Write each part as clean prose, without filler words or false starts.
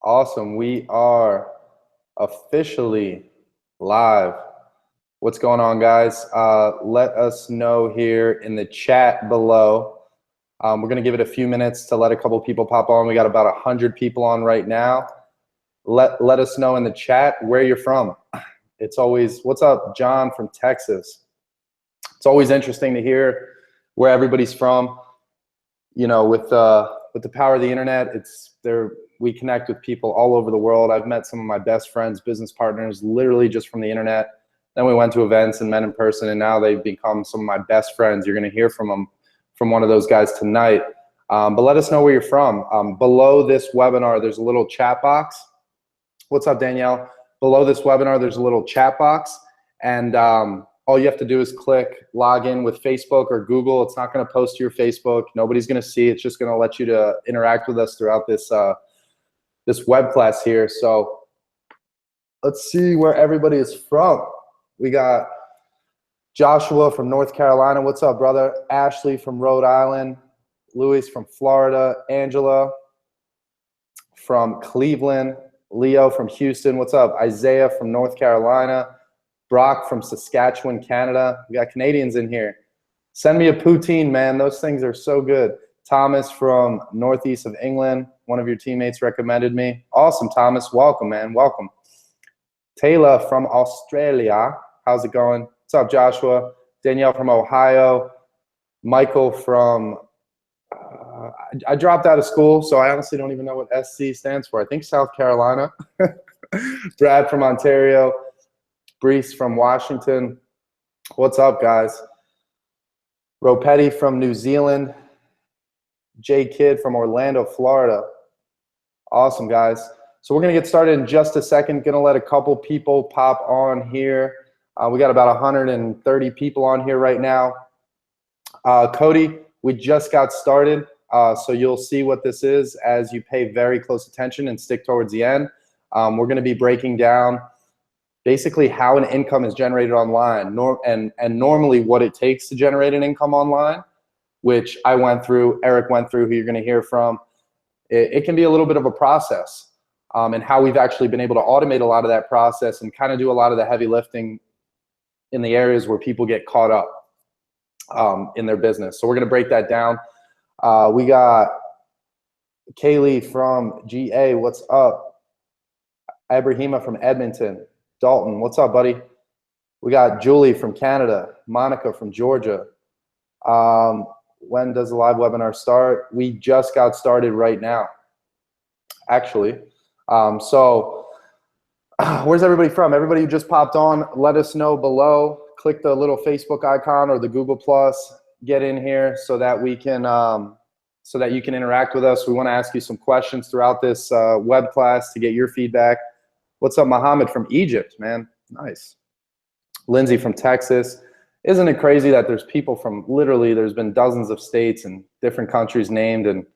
Awesome. We are officially live. What's going on, guys? Let us know here in the chat below. We're going to give it a few minutes to let a couple people pop on. We got about 100 people on right now. Let us know in the chat where you're from. It's always, what's up, John from Texas? It's always interesting to hear where everybody's from. You know, with the power of the internet, we connect with people all over the world. I've met some of my best friends, business partners, literally just from the internet. Then we went to events and met in person, and now they've become some of my best friends. You're going to hear from them, from one of those guys tonight. But let us know where you're from. Below this webinar, there's a little chat box. What's up, Danielle? Below this webinar, there's a little chat box, and all you have to do is click log in with Facebook or Google. It's not going to post to your Facebook. Nobody's going to see. It's just going to let you to interact with us throughout this this web class here. So let's see where everybody is from. We got Joshua from North Carolina. What's up, brother? Ashley from Rhode Island. Luis from Florida. Angela from Cleveland. Leo from Houston. What's up? Isaiah from North Carolina. Brock from Saskatchewan, Canada. We got Canadians in here. Send me a poutine, man. Those things are so good. Thomas from northeast of England. One of your teammates recommended me. Awesome, Thomas. Welcome, man. Welcome. Taylor from Australia. How's it going? What's up, Joshua? Danielle from Ohio. Michael from, I dropped out of school, so I honestly don't even know what SC stands for. I think South Carolina. Brad from Ontario. Brees from Washington. What's up, guys? Ropetti from New Zealand. Jay Kidd from Orlando, Florida. Awesome, guys. So we're going to get started in just a second. Going to let a couple people pop on here. We got about 130 people on here right now. Cody, we just got started, so you'll see what this is as you pay very close attention and stick towards the end. We're going to be breaking down basically how an income is generated online, and normally what it takes to generate an income online, which I went through, Eric went through, who you're going to hear from. It can be a little bit of a process, and how we've actually been able to automate a lot of that process and kind of do a lot of the heavy lifting in the areas where people get caught up in their business. So we're going to break that down. We got Kaylee from GA. What's up? Ibrahima from Edmonton. Dalton, what's up, buddy? We got Julie from Canada. Monica from Georgia. When does the live webinar start? We just got started right now, actually. So where's everybody from? Everybody who just popped on, let us know below. Click the little Facebook icon or the Google+. Get in here so that we can, so that you can interact with us. We want to ask you some questions throughout this web class to get your feedback. What's up, Mohammed from Egypt, man? Nice. Lindsay from Texas. Isn't it crazy that there's people from literally, there's been dozens of states and different countries named, and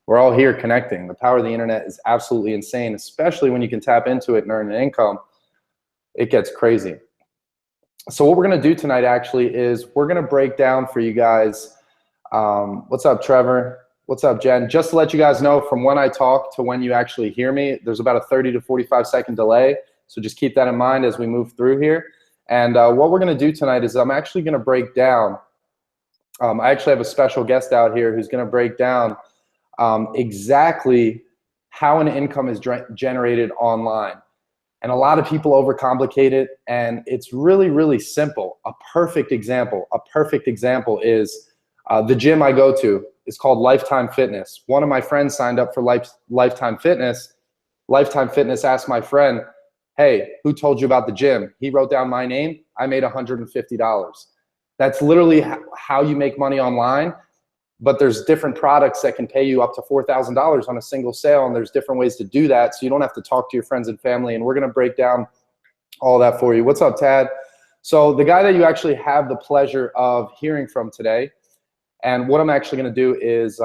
we're all here connecting. The power of the internet is absolutely insane, especially when you can tap into it and earn an income. It gets crazy. So what we're going to do tonight actually is we're going to break down for you guys. What's up, Trevor? What's up, Jen? Just to let you guys know, from when I talk to when you actually hear me, there's about a 30 to 45-second delay. So just keep that in mind as we move through here. And what we're going to do tonight is I'm actually going to break down. I actually have a special guest out here who's going to break down exactly how an income is generated online. And a lot of people overcomplicate it, and it's really, really simple. A perfect example is the gym I go to. It's called Lifetime Fitness. One of my friends signed up for Lifetime Fitness. Lifetime Fitness asked my friend, hey, who told you about the gym? He wrote down my name. I made $150. That's literally how you make money online. But there's different products that can pay you up to $4,000 on a single sale, and there's different ways to do that, so you don't have to talk to your friends and family, and we're going to break down all that for you. What's up, Tad? So the guy that you actually have the pleasure of hearing from today, and what I'm actually going to do is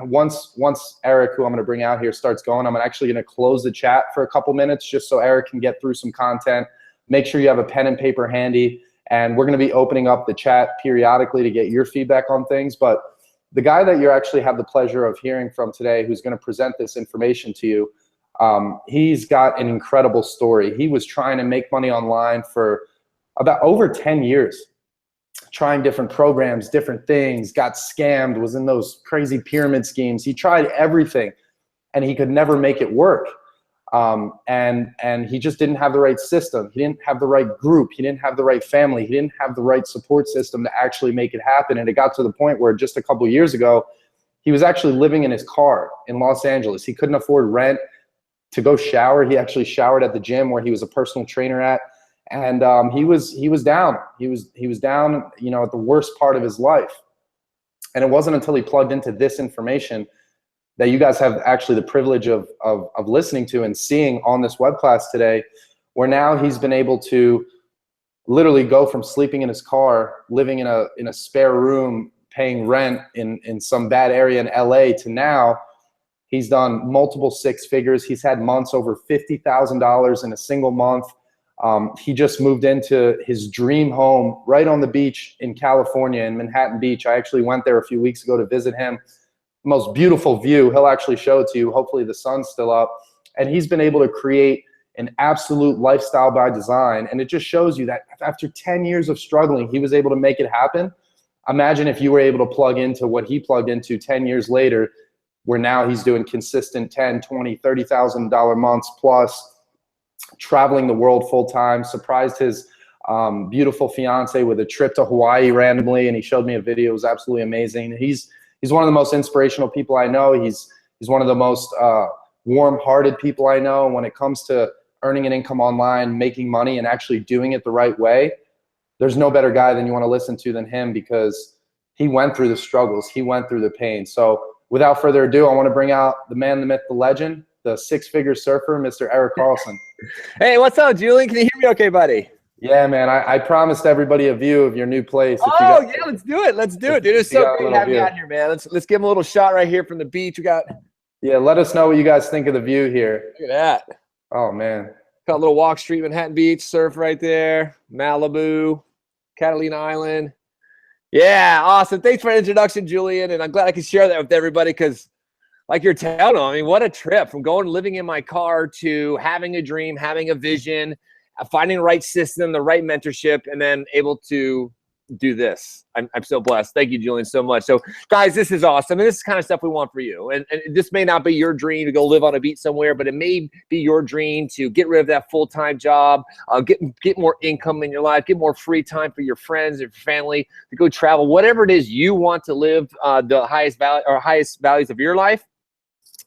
once Eric, who I'm going to bring out here, starts going, I'm actually going to close the chat for a couple minutes just so Eric can get through some content. Make sure you have a pen and paper handy, and we're going to be opening up the chat periodically to get your feedback on things. But the guy that you actually have the pleasure of hearing from today, who's going to present this information to you, He's got an incredible story. He was trying to make money online for about over 10 years, trying different programs, different things, got scammed, was in those crazy pyramid schemes. He tried everything and he could never make it work. And he just didn't have the right system. He didn't have the right group. He didn't have the right family. He didn't have the right support system to actually make it happen. And it got to the point where just a couple of years ago, he was actually living in his car in Los Angeles. He couldn't afford rent to go shower. He actually showered at the gym where he was a personal trainer at. And he was down. He was down, you know, at the worst part of his life. And it wasn't until he plugged into this information that you guys have actually the privilege of listening to and seeing on this web class today, where now he's been able to literally go from sleeping in his car, living in a spare room, paying rent in some bad area in LA, to now he's done multiple six figures. He's had months over $50,000 in a single month. He just moved into his dream home right on the beach in California, in Manhattan Beach. I actually went there a few weeks ago to visit him. Most beautiful view. He'll actually show it to you. Hopefully the sun's still up. And he's been able to create an absolute lifestyle by design. And it just shows you that after 10 years of struggling, he was able to make it happen. Imagine if you were able to plug into what he plugged into 10 years later, where now he's doing consistent 10, 20, $30,000 months plus, traveling the world full time, surprised his beautiful fiance with a trip to Hawaii randomly. And he showed me a video. It was absolutely amazing. He's one of the most inspirational people I know. He's one of the most warm-hearted people I know. When it comes to earning an income online, making money, and actually doing it the right way, there's no better guy than you want to listen to than him, because he went through the struggles. He went through the pain. So without further ado, I want to bring out the man, the myth, the legend, the six-figure surfer, Mr. Eric Carlson. Hey, what's up, Julian? Can you hear me okay, buddy? Yeah, man. I promised everybody a view of your new place. Oh, yeah, let's do it. Let's do it, dude. It's so great having you out here, man. Let's give him a little shot right here from the beach. We got. Yeah, let us know what you guys think of the view here. Look at that. Oh, man. Got a little walk street, Manhattan Beach, surf right there, Malibu, Catalina Island. Yeah, awesome. Thanks for the introduction, Julian. And I'm glad I could share that with everybody, because like you're telling them, I mean, what a trip from going living in my car to having a dream, having a vision, finding the right system, the right mentorship, and then able to do this. I'm so blessed. Thank you, Julian, so much. So, guys, this is awesome. And this is the kind of stuff we want for you. And this may not be your dream to go live on a beach somewhere, but it may be your dream to get rid of that full-time job, get more income in your life, get more free time for your friends and family, to go travel, whatever it is you want to live the highest values of your life.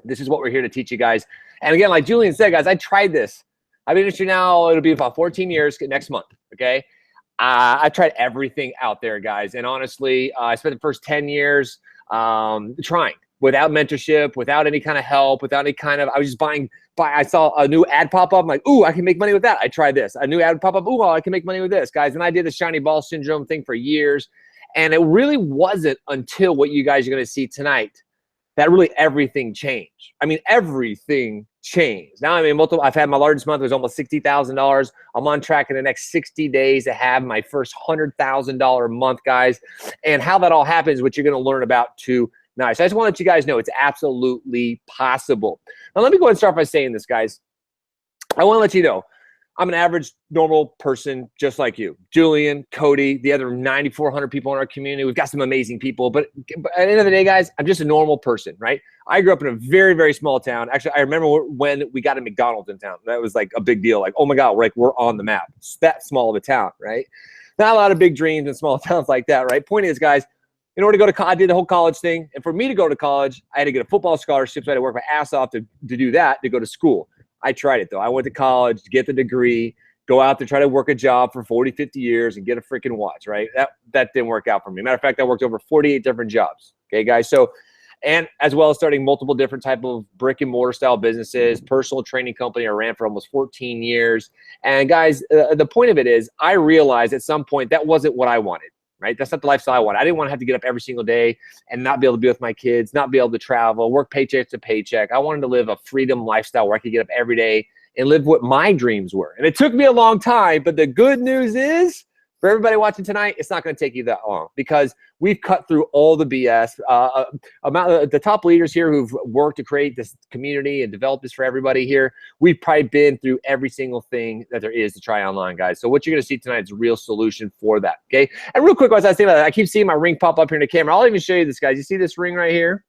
This is what we're here to teach you guys. And again, like Julian said, guys, I tried this. I've been in the industry now, it'll be about 14 years next month, okay? I tried everything out there, guys. And honestly, I spent the first 10 years trying, without mentorship, without any kind of help, without any kind of, I was just I saw a new ad pop up. I'm like, ooh, I can make money with that. I tried this. A new ad pop up. Ooh, I can make money with this, guys. And I did the shiny ball syndrome thing for years. And it really wasn't until what you guys are going to see tonight that really everything changed. I mean, everything changed. Now, I mean, I've had my largest month was almost $60,000. I'm on track in the next 60 days to have my first $100,000 month, guys. And how that all happens, what you're going to learn about tonight. So I just want to let you guys know it's absolutely possible. Now, let me go ahead and start by saying this, guys. I want to let you know, I'm an average, normal person just like you. Julian, Cody, the other 9,400 people in our community. We've got some amazing people. But at the end of the day, guys, I'm just a normal person, right? I grew up in a very, very small town. Actually, I remember when we got a McDonald's in town. That was like a big deal. Like, oh, my God, we're on the map. It's that small of a town, right? Not a lot of big dreams in small towns like that, right? Point is, guys, in order to go to college, I did the whole college thing. And for me to go to college, I had to get a football scholarship. So I had to work my ass off to do that, to go to school. I tried it, though. I went to college to get the degree, go out there, try to work a job for 40, 50 years and get a freaking watch, right? That didn't work out for me. Matter of fact, I worked over 48 different jobs, okay, guys? So, and as well as starting multiple different type of brick and mortar style businesses, personal training company I ran for almost 14 years. And guys, the point of it is I realized at some point that wasn't what I wanted. Right? That's not the lifestyle I want. I didn't want to have to get up every single day and not be able to be with my kids, not be able to travel, work paycheck to paycheck. I wanted to live a freedom lifestyle where I could get up every day and live what my dreams were. And it took me a long time, but the good news is For everybody watching tonight, it's not going to take you that long because we've cut through all the BS. The top leaders here who've worked to create this community and develop this for everybody here, we've probably been through every single thing that there is to try online, guys. So what you're going to see tonight is a real solution for that, okay? And real quick, as I say that, I keep seeing my ring pop up here in the camera. I'll even show you this, guys. You see this ring right here?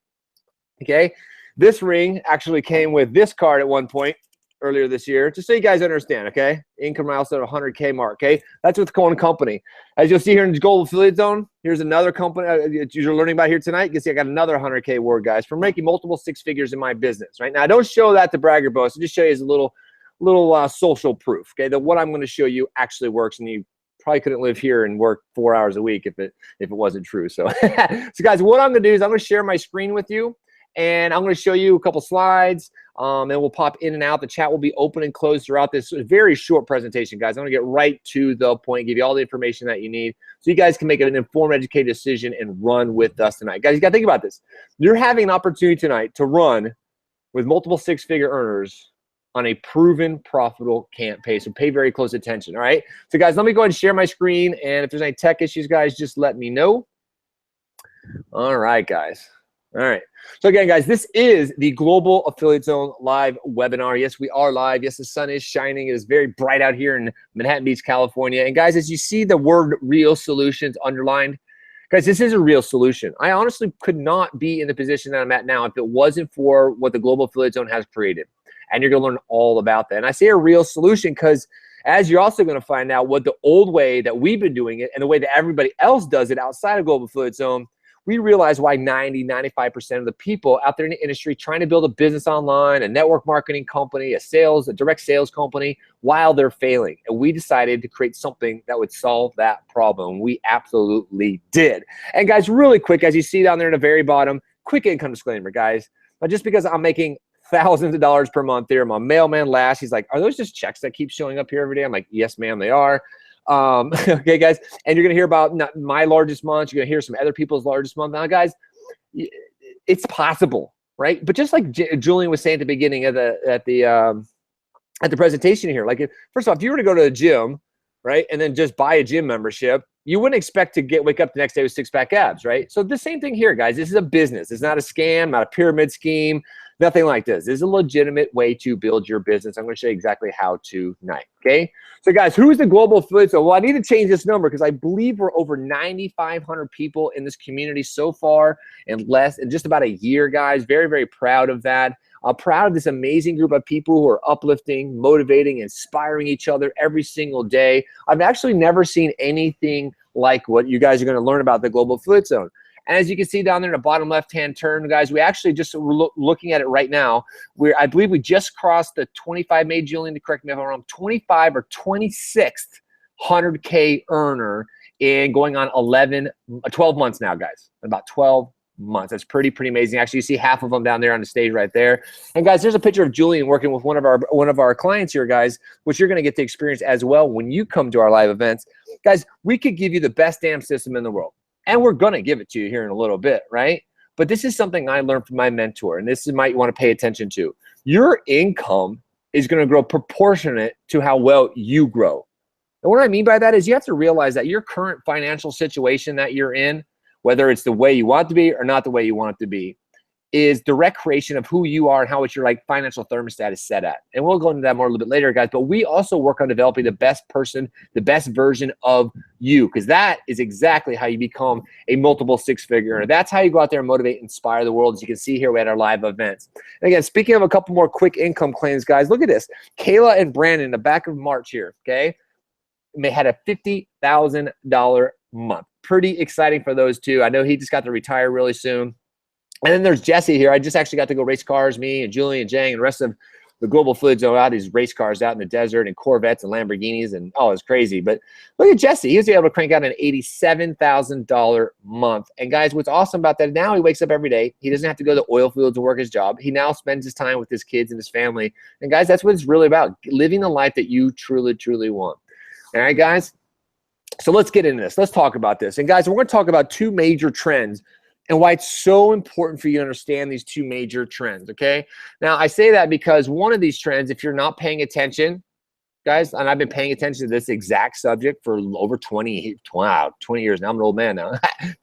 Okay? This ring actually came with this card at one point earlier this year, just so you guys understand, okay? Income milestone of 100K mark, okay? That's with Cohen Company. As you'll see here in the Global Affiliate Zone, here's another company you're learning about here tonight. You can see I got another 100K award, guys, for making multiple six figures in my business, right? Now, I don't show that to brag or boast. I just show you as a little social proof, okay, that what I'm going to show you actually works, and you probably couldn't live here and work 4 hours a week if it wasn't true. So, so guys, what I'm going to do is I'm going to share my screen with you, and I'm going to show you a couple slides, and we'll pop in and out. The chat will be open and closed throughout this very short presentation, guys. I'm going to get right to the point, give you all the information that you need so you guys can make an informed, educated decision and run with us tonight. Guys, you got to think about this. You're having an opportunity tonight to run with multiple six-figure earners on a proven, profitable campaign. So pay very close attention, all right? So, guys, let me go ahead and share my screen, and if there's any tech issues, guys, just let me know. All right, guys. All right. So again, guys, this is the Global Affiliate Zone live webinar. Yes, we are live. Yes, the sun is shining. It is very bright out here in Manhattan Beach, California. And guys, as you see the word real solutions underlined, guys, this is a real solution. I honestly could not be in the position that I'm at now if it wasn't for what the Global Affiliate Zone has created. And you're going to learn all about that. And I say a real solution because as you're also going to find out what the old way that we've been doing it and the way that everybody else does it outside of Global Affiliate Zone, we realize why 90–95% of the people out there in the industry trying to build a business online, a network marketing company, a direct sales company, while they're failing. And we decided to create something that would solve that problem. We absolutely did. And guys, really quick, as you see down there in the very bottom, quick income disclaimer, guys. But just because I'm making thousands of dollars per month here, my mailman Lash, he's like, are those just checks that keep showing up here every day? I'm like, yes, ma'am, they are. Okay, guys, and you're gonna hear about my largest month. You're gonna hear some other people's largest month. Now, guys, it's possible, right? But just like Julian was saying at the beginning of the presentation here, like first off, if you were to go to a gym, right, and then just buy a gym membership, you wouldn't expect to wake up the next day with six-pack abs, right? So the same thing here, guys. This is a business. It's not a scam, not a pyramid scheme. Nothing like this. This is a legitimate way to build your business. I'm going to show you exactly how to tonight, okay? So, guys, who is the Global Affiliate Zone? Well, I need to change this number because I believe we're over 9,500 people in this community so far in just about a year, guys. Very, very proud of that. I'm proud of this amazing group of people who are uplifting, motivating, inspiring each other every single day. I've actually never seen anything like what you guys are going to learn about the Global Affiliate Zone. And as you can see down there in the bottom left-hand turn, guys, we actually just looking at it right now. I believe we just crossed the 25, made Julian to correct me if I'm wrong, 25 or 26th 100K earner in going on 12 months now, guys. About 12 months. That's pretty amazing. Actually, you see half of them down there on the stage right there. And guys, there's a picture of Julian working with one of our clients here, guys, which you're going to get to experience as well when you come to our live events. Guys, we could give you the best damn system in the world. And we're going to give it to you here in a little bit, right? But this is something I learned from my mentor, and this is might want to pay attention to. Your income is going to grow proportionate to how well you grow. And what I mean by that is you have to realize that your current financial situation that you're in, whether it's the way you want it to be or not the way you want it to be, is direct creation of who you are and how your financial thermostat is set at. And we'll go into that more a little bit later, guys. But we also work on developing the best person, the best version of you, because that is exactly how you become a multiple six-figure earner. That's how you go out there and motivate, inspire the world. As you can see here at our live events. And again, speaking of a couple more quick income claims, guys, look at this. Kayla and Brandon in the back of March here, okay, had a $50,000 month. Pretty exciting for those two. I know he just got to retire really soon. And then there's Jesse here. I just actually got to go race cars, me and Julie and Jang and the rest of the Global Affiliate Zone out these race cars out in the desert and Corvettes and Lamborghinis and oh, it's crazy. But look at Jesse. He was able to crank out an $87,000 month. And guys, what's awesome about that, now he wakes up every day. He doesn't have to go to the oil field to work his job. He now spends his time with his kids and his family. And guys, that's what it's really about, living the life that you truly, truly want. All right, guys? So let's get into this. Let's talk about this. And guys, we're going to talk about two major trends and why it's so important for you to understand these two major trends, okay? Now, I say that because one of these trends, if you're not paying attention, guys, and I've been paying attention to this exact subject for over 20 years now. I'm an old man now.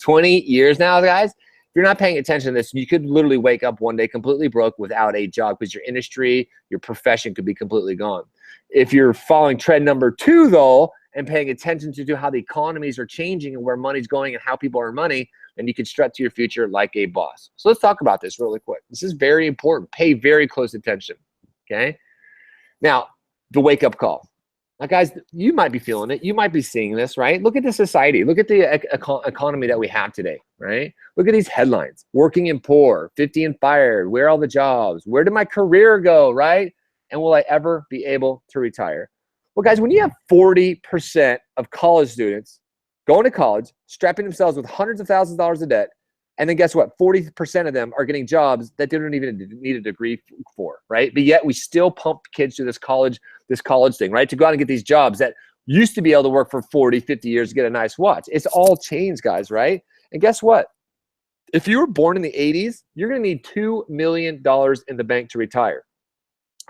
20 years now, guys. If you're not paying attention to this, you could literally wake up one day completely broke without a job because your industry, your profession could be completely gone. If you're following trend number 2, though, and paying attention to how the economies are changing and where money's going and how people earn money, then you can strut to your future like a boss. So let's talk about this really quick. This is very important. Pay very close attention, okay? Now, the wake-up call. Now, guys, you might be feeling it. You might be seeing this, right? Look at the society. Look at the economy that we have today, right? Look at these headlines. Working and poor, 50 and fired. Where are all the jobs? Where did my career go, right? And will I ever be able to retire? Well, guys, when you have 40% of college students going to college, strapping themselves with hundreds of thousands of dollars of debt, and then guess what? 40% of them are getting jobs that they don't even need a degree for, right? But yet we still pump kids to this college thing, right? To go out and get these jobs that used to be able to work for 40, 50 years to get a nice watch. It's all changed, guys, right? And guess what? If you were born in the 80s, you're going to need $2 million in the bank to retire.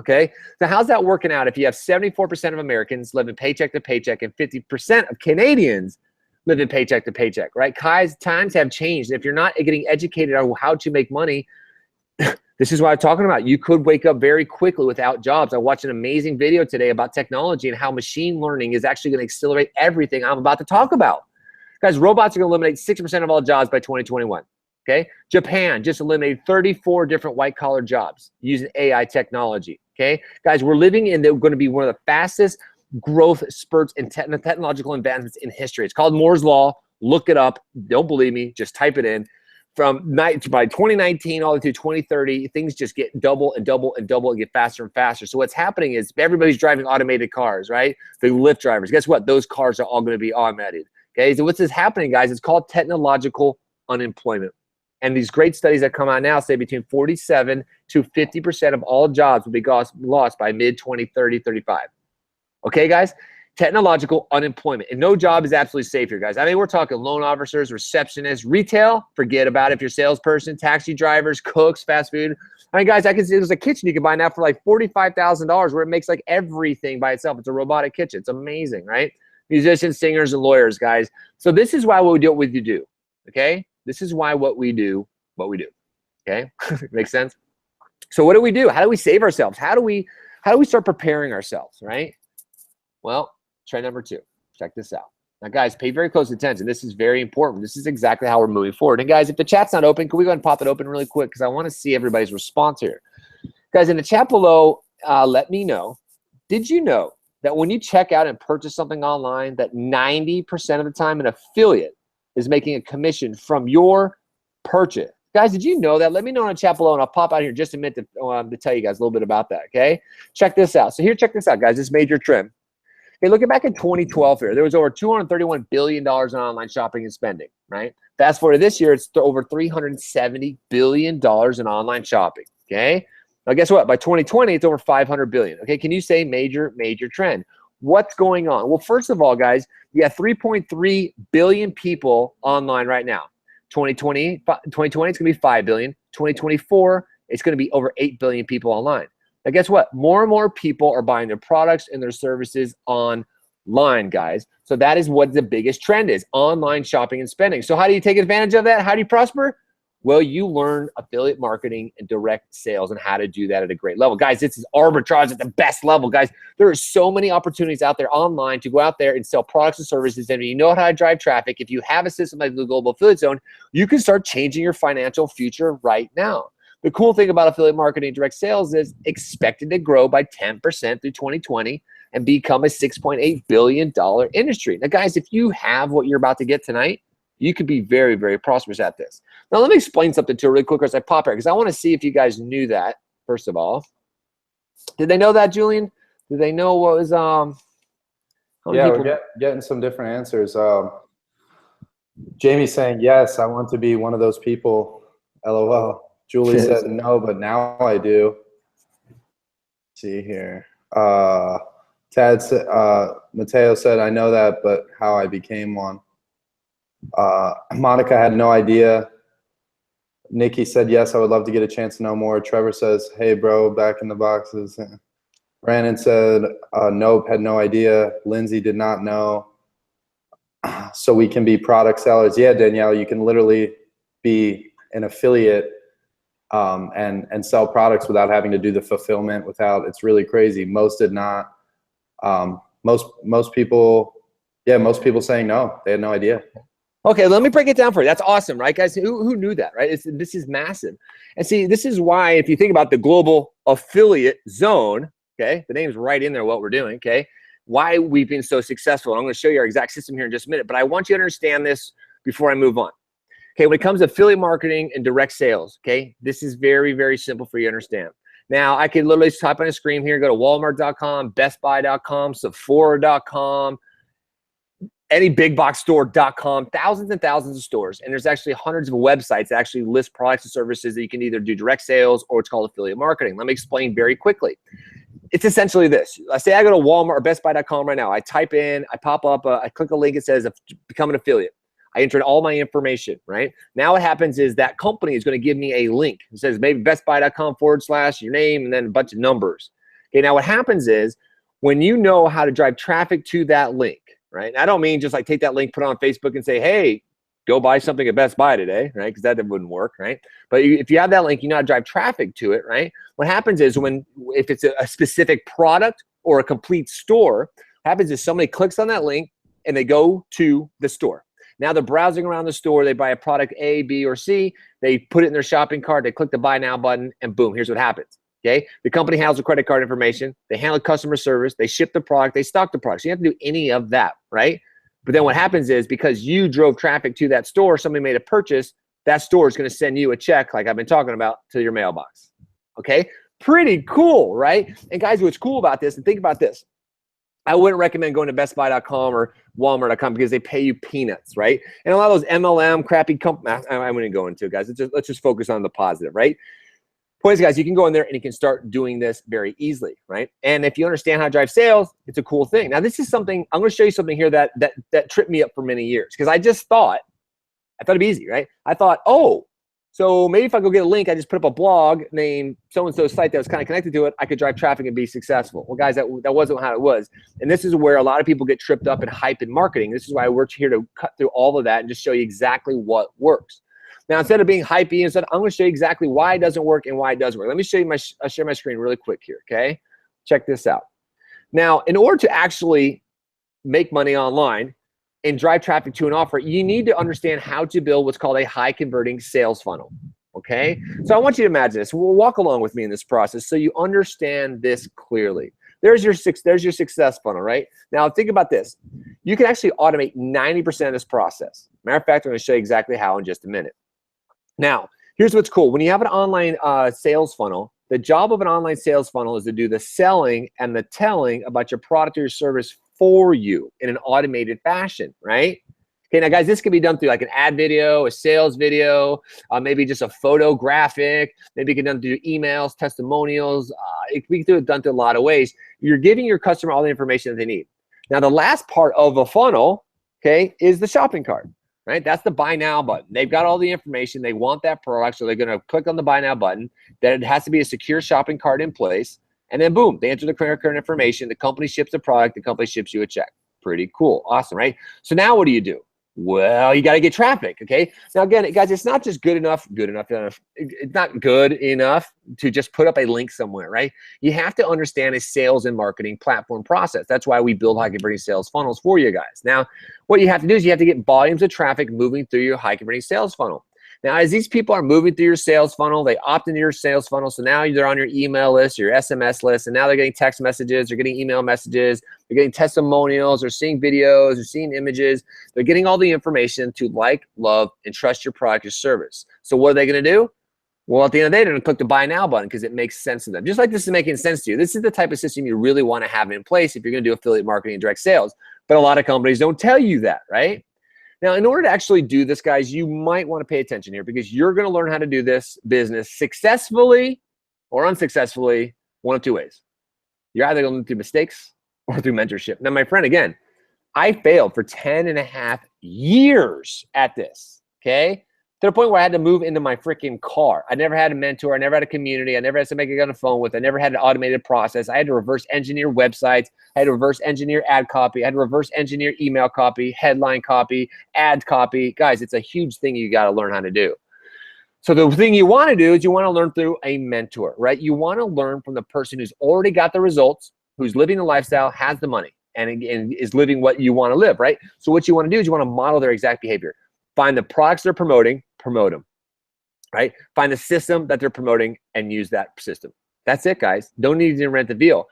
Okay, so how's that working out if you have 74% of Americans living paycheck to paycheck and 50% of Canadians living paycheck to paycheck, right? Guys, times have changed. If you're not getting educated on how to make money, this is what I'm talking about. You could wake up very quickly without jobs. I watched an amazing video today about technology and how machine learning is actually going to accelerate everything I'm about to talk about. Guys, robots are going to eliminate 6% of all jobs by 2021. Okay, Japan just eliminated 34 different white-collar jobs using AI technology. Okay, guys, we're living in going to be one of the fastest growth spurts in technological advancements in history. It's called Moore's Law. Look it up. Don't believe me. Just type it in. By 2019 all the way through 2030, things just get double and double and double and get faster and faster. So what's happening is everybody's driving automated cars, right? The Lyft drivers. Guess what? Those cars are all going to be automated. Okay, so what's happening, guys? It's called technological unemployment. And these great studies that come out now say between 47 to 50% of all jobs will be lost by mid-2030, 35. Okay, guys? Technological unemployment. And no job is absolutely safe here, guys. I mean, we're talking loan officers, receptionists, retail, forget about it if you're a salesperson, taxi drivers, cooks, fast food. I mean, guys, I can see there's a kitchen you can buy now for like $45,000 where it makes like everything by itself. It's a robotic kitchen. It's amazing, right? Musicians, singers, and lawyers, guys. So this is why we do what we do, okay? This is why what we do, okay? Makes sense? So what do we do? How do we save ourselves? How do we start preparing ourselves, right? Well, trend number 2. Check this out. Now, guys, pay very close attention. This is very important. This is exactly how we're moving forward. And, guys, if the chat's not open, can we go ahead and pop it open really quick because I want to see everybody's response here. Guys, in the chat below, let me know, did you know that when you check out and purchase something online that 90% of the time an affiliate is making a commission from your purchase? Guys, did you know that? Let me know in the chat below, and I'll pop out here in just a minute to tell you guys a little bit about that, okay? Check this out. So here, check this out, guys. This major trend. Okay, looking back at 2012 here, there was over $231 billion in online shopping and spending, right? Fast forward to this year, it's over $370 billion in online shopping, okay? Now, guess what? By 2020, it's over $500 billion, okay? Can you say major trend? What's going on? Well, first of all, guys, you have 3.3 billion people online right now. 2020, it's going to be 5 billion. 2024, it's going to be over 8 billion people online. Now, guess what? More and more people are buying their products and their services online, guys. So that is what the biggest trend is, online shopping and spending. So how do you take advantage of that? How do you prosper? Well, you learn affiliate marketing and direct sales and how to do that at a great level. Guys, this is arbitrage at the best level, guys. There are so many opportunities out there online to go out there and sell products and services. And if you know how to drive traffic, if you have a system like the Global Affiliate Zone, you can start changing your financial future right now. The cool thing about affiliate marketing and direct sales is expected to grow by 10% through 2020 and become a $6.8 billion industry. Now, guys, if you have what you're about to get tonight, you could be very, very prosperous at this. Now, let me explain something to you really quick as I pop here, because I want to see if you guys knew that, first of all. Did they know that, Julian? Did they know what was yeah, we're getting some different answers. Jamie's saying, yes, I want to be one of those people. LOL. Julie said no, but now I do. Let's see here. Tad said, Mateo said, I know that, but how I became one. Monica had no idea. Nikki said, yes, I would love to get a chance to know more. Trevor says, hey, bro, back in the boxes. Brandon said, nope, had no idea. Lindsay did not know. So we can be product sellers. Yeah, Danielle, you can literally be an affiliate and sell products without having to do the fulfillment. It's really crazy. Most did not. Most people, yeah, most people saying no, they had no idea. Okay, let me break it down for you. That's awesome, right, guys? Who knew that, right? This is massive. And see, this is why if you think about the global affiliate zone, okay, the name's right in there, what we're doing, okay, why we've been so successful. And I'm going to show you our exact system here in just a minute, but I want you to understand this before I move on. Okay, when it comes to affiliate marketing and direct sales, okay, this is very, very simple for you to understand. Now, I can literally type on a screen here, go to walmart.com, bestbuy.com, sephora.com, any big box store.com, thousands and thousands of stores. And there's actually hundreds of websites that actually list products and services that you can either do direct sales or it's called affiliate marketing. Let me explain very quickly. It's essentially this. Let's say I go to Walmart or bestbuy.com right now. I type in, I pop up, I click a link. It says become an affiliate. I entered all my information, right? Now what happens is that company is going to give me a link. It says maybe bestbuy.com/ your name and then a bunch of numbers. Okay, now what happens is when you know how to drive traffic to that link, right? And I don't mean just like take that link, put it on Facebook and say, hey, go buy something at Best Buy today, right? Because that wouldn't work, right? But if you have that link, you know how to drive traffic to it, right? What happens is if it's a specific product or a complete store, what happens is somebody clicks on that link and they go to the store. Now they're browsing around the store, they buy a product A, B, or C, they put it in their shopping cart, they click the buy now button, and boom, here's what happens. Okay, the company handles the credit card information, they handle customer service, they ship the product, they stock the product. So you don't have to do any of that, right? But then what happens is because you drove traffic to that store, somebody made a purchase, that store is going to send you a check like I've been talking about to your mailbox. Okay, pretty cool, right? And guys, what's cool about this, and think about this, I wouldn't recommend going to bestbuy.com or walmart.com because they pay you peanuts, right? And a lot of those MLM crappy companies, I wouldn't go into it, guys. Let's just focus on the positive, right? Point is, guys, you can go in there and you can start doing this very easily, right? And if you understand how to drive sales, it's a cool thing. Now, this is something, I'm going to show you something here that tripped me up for many years because I thought it'd be easy, right? I thought, oh, so maybe if I go get a link, I just put up a blog named so-and-so site that was kind of connected to it, I could drive traffic and be successful. Well, guys, that wasn't how it was. And this is where a lot of people get tripped up in hype in marketing. This is why we're here to cut through all of that and just show you exactly what works. Now, instead of being hypey, I'm going to show you exactly why it doesn't work and why it does work. Let me show you I'll share my screen really quick here, okay? Check this out. Now, in order to actually make money online and drive traffic to an offer, you need to understand how to build what's called a high converting sales funnel, okay? So I want you to imagine this. We'll walk along with me in this process so you understand this clearly. There's your success funnel, right? Now, think about this. You can actually automate 90% of this process. Matter of fact, I'm going to show you exactly how in just a minute. Now, here's what's cool. When you have an online sales funnel, the job of an online sales funnel is to do the selling and the telling about your product or your service for you in an automated fashion, right? Okay, now guys, this can be done through like an ad video, a sales video, maybe just a photo graphic, maybe it can be done through emails, testimonials. It can be done through a lot of ways. You're giving your customer all the information that they need. Now, the last part of a funnel, okay, is the shopping cart. Right? That's the buy now button. They've got all the information. They want that product, so they're going to click on the buy now button. Then it has to be a secure shopping cart in place. And then boom, they enter the current information. The company ships the product. The company ships you a check. Pretty cool. Awesome, right? So now what do? Well, you got to get traffic, okay? Now, again, guys, it's not just good enough. It's not good enough to just put up a link somewhere, right? You have to understand a sales and marketing platform process. That's why we build high converting sales funnels for you guys. Now, what you have to do is you have to get volumes of traffic moving through your high converting sales funnel. Now, as these people are moving through your sales funnel, they opt into your sales funnel. So now they're on your email list, your SMS list, and now they're getting text messages, they're getting email messages, they're getting testimonials, they're seeing videos, they're seeing images. They're getting all the information to like, love, and trust your product or service. So what are they going to do? Well, at the end of the day, they're going to click the buy now button because it makes sense to them. Just like this is making sense to you. This is the type of system you really want to have in place if you're going to do affiliate marketing and direct sales. But a lot of companies don't tell you that, right? Now, in order to actually do this, guys, you might want to pay attention here because you're going to learn how to do this business successfully or unsuccessfully one of two ways. You're either going through mistakes or through mentorship. Now, my friend, again, I failed for 10 and a half years at this, okay? the point where I had to move into my freaking car. I never had a mentor. I never had a community. I never had somebody to get on the phone with. I never had an automated process. I had to reverse engineer websites. I had to reverse engineer ad copy. I had to reverse engineer email copy, headline copy, ad copy. Guys, it's a huge thing you got to learn how to do. So the thing you want to do is you want to learn through a mentor, right? You want to learn from the person who's already got the results, who's living the lifestyle, has the money, and is living what you want to live, right? So what you want to do is you want to model their exact behavior. Find the products they're promoting, promote them, right? Find the system that they're promoting and use that system. That's it, guys. Don't need to rent the wheel.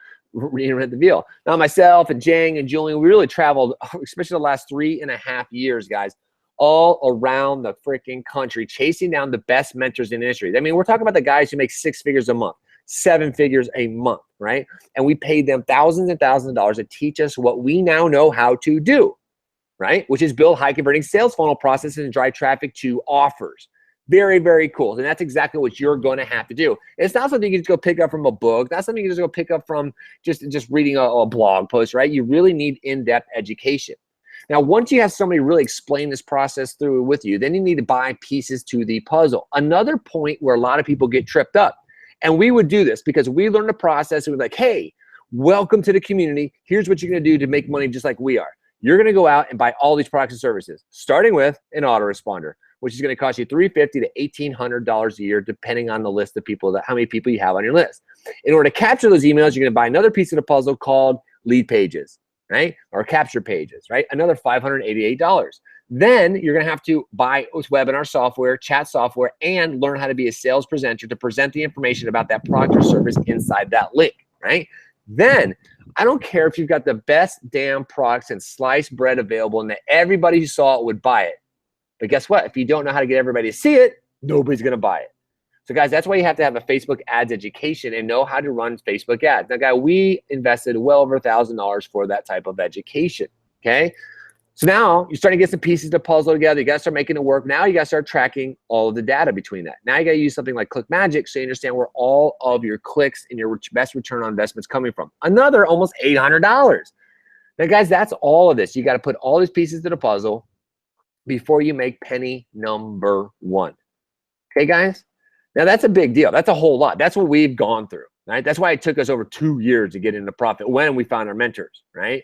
Now, myself and Jang and Julian, we really traveled, especially the last 3.5 years, guys, all around the freaking country, chasing down the best mentors in the industry. I mean, we're talking about the guys who make 6 figures a month, 7 figures a month, right? And we paid them thousands and thousands of dollars to teach us what we now know how to do, right? Which is build high converting sales funnel processes and drive traffic to offers. Very, very cool. And that's exactly what you're going to have to do. It's not something you can just go pick up from a book. That's something you can just go pick up from just reading a blog post, right? You really need in-depth education. Now, once you have somebody really explain this process through with you, then you need to buy pieces to the puzzle. Another point where a lot of people get tripped up, and we would do this because we learned the process and we're like, hey, welcome to the community. Here's what you're going to do to make money just like we are. You're going to go out and buy all these products and services, starting with an autoresponder, which is going to cost you $350 to $1,800 a year, depending on the list of people, how many people you have on your list. In order to capture those emails, you're going to buy another piece of the puzzle called lead pages, right? Or capture pages, right? Another $588. Then you're going to have to buy webinar software, chat software, and learn how to be a sales presenter to present the information about that product or service inside that link, right? Then I don't care if you've got the best damn products and sliced bread available and that everybody who saw it would buy it. But guess what? If you don't know how to get everybody to see it, nobody's going to buy it. So guys, that's why you have to have a Facebook ads education and know how to run Facebook ads. Now, guys, we invested well over $1,000 for that type of education, okay? So now you're starting to get some pieces to puzzle together. You got to start making it work. Now you got to start tracking all of the data between that. Now you got to use something like ClickMagick so you understand where all of your clicks and your best return on investment is coming from. Another almost $800. Now, guys, that's all of this. You got to put all these pieces to the puzzle before you make penny number one. Okay, guys? Now, that's a big deal. That's a whole lot. That's what we've gone through, right? That's why it took us over 2 years to get into profit when we found our mentors, right?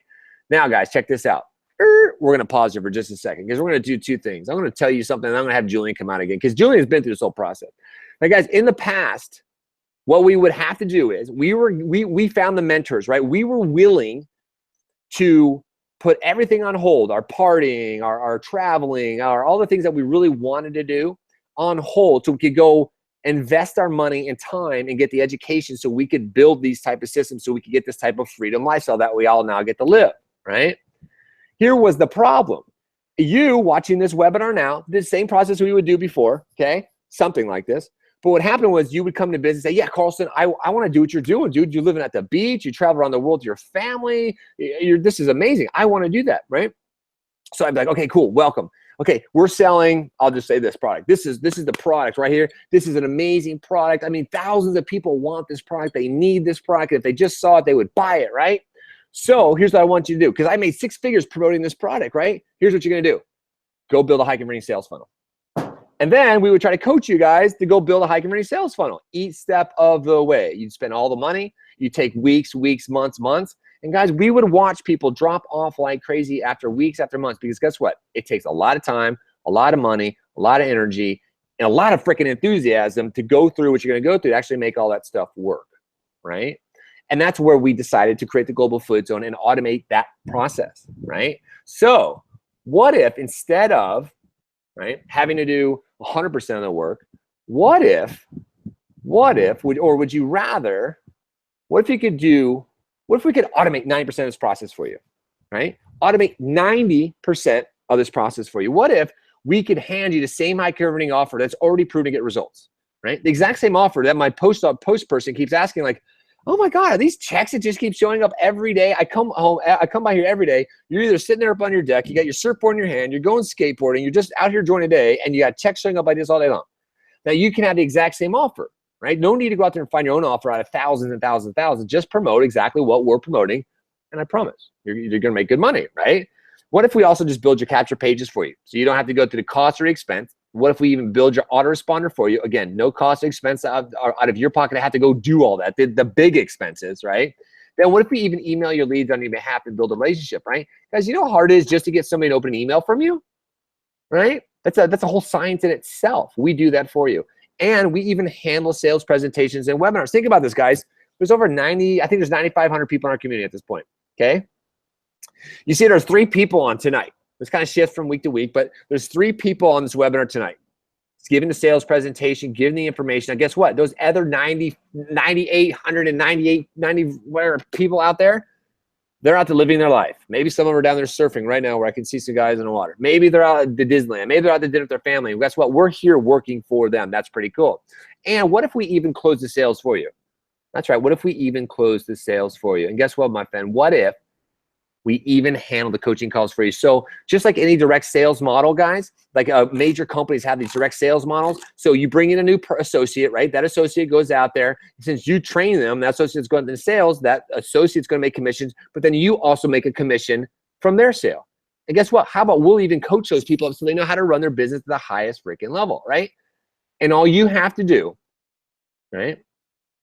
Now, guys, check this out. We're going to pause here for just a second because we're going to do 2 things. I'm going to tell you something, and I'm going to have Julian come out again because Julian has been through this whole process. Now, guys, in the past, what we would have to do is we found the mentors, right? We were willing to put everything on hold, our partying, our traveling, all the things that we really wanted to do on hold so we could go invest our money and time and get the education so we could build these type of systems so we could get this type of freedom lifestyle that we all now get to live, right? Here was the problem. You watching this webinar now, the same process we would do before, okay? Something like this. But what happened was you would come to business and say, yeah, Carlson, I want to do what you're doing, dude. You're living at the beach. You travel around the world with your family. This is amazing. I want to do that, right? So I'd be like, okay, cool, welcome. Okay, we're selling, I'll just say this product. This is the product right here. This is an amazing product. I mean, thousands of people want this product. They need this product. If they just saw it, they would buy it, right? So here's what I want you to do, because I made 6 figures promoting this product, right? Here's what you're going to do. Go build a high converting sales funnel. And then we would try to coach you guys to go build a high converting sales funnel each step of the way. You'd spend all the money. You take weeks, months. And guys, we would watch people drop off like crazy after weeks, after months, because guess what? It takes a lot of time, a lot of money, a lot of energy, and a lot of freaking enthusiasm to go through what you're going to go through to actually make all that stuff work, right? And that's where we decided to create the Global Fluid Zone and automate that process, right? So what if instead of, right, having to do 100% of the work, what if you rather, what if we could automate 90% of this process for you, right? Automate 90% of this process for you. What if we could hand you the same high converting offer that's already proven to get results, right? The exact same offer that my post person keeps asking, like, oh my God, are these checks that just keep showing up every day? I come by here every day. You're either sitting there up on your deck, you got your surfboard in your hand, you're going skateboarding, you're just out here enjoying a day, and you got checks showing up like this all day long. Now you can have the exact same offer, right? No need to go out there and find your own offer out of thousands and thousands and thousands. Just promote exactly what we're promoting, and I promise you're going to make good money, right? What if we also just build your capture pages for you, so you don't have to go through the cost or the expense? What if we even build your autoresponder for you? Again, no cost expense out of your pocket to have to go do all that, the big expenses, right? Then what if we even email your leads on your behalf and build a relationship, right? Guys, you know how hard it is just to get somebody to open an email from you, right? That's a whole science in itself. We do that for you. And we even handle sales presentations and webinars. Think about this, guys. There's over 90, I think there's 9,500 people in our community at this point, okay? You see there's 3 people on tonight. This kind of shifts from week to week, but there's 3 people on this webinar tonight. It's giving the sales presentation, giving the information. Now, guess what? Those other 90 whatever people out there, they're out there living their life. Maybe some of them are down there surfing right now where I can see some guys in the water. Maybe they're out at the Disneyland. Maybe they're out to dinner with their family. And guess what? We're here working for them. That's pretty cool. And what if we even close the sales for you? That's right. What if we even close the sales for you? And guess what, my friend? What if we even handle the coaching calls for you? So just like any direct sales model, guys, like major companies have these direct sales models. So you bring in a new associate, right? That associate goes out there. Since you train them, that associate's going to sales, that associate's going to make commissions, but then you also make a commission from their sale. And guess what? How about we'll even coach those people up so they know how to run their business to the highest freaking level, right? And all you have to do, right,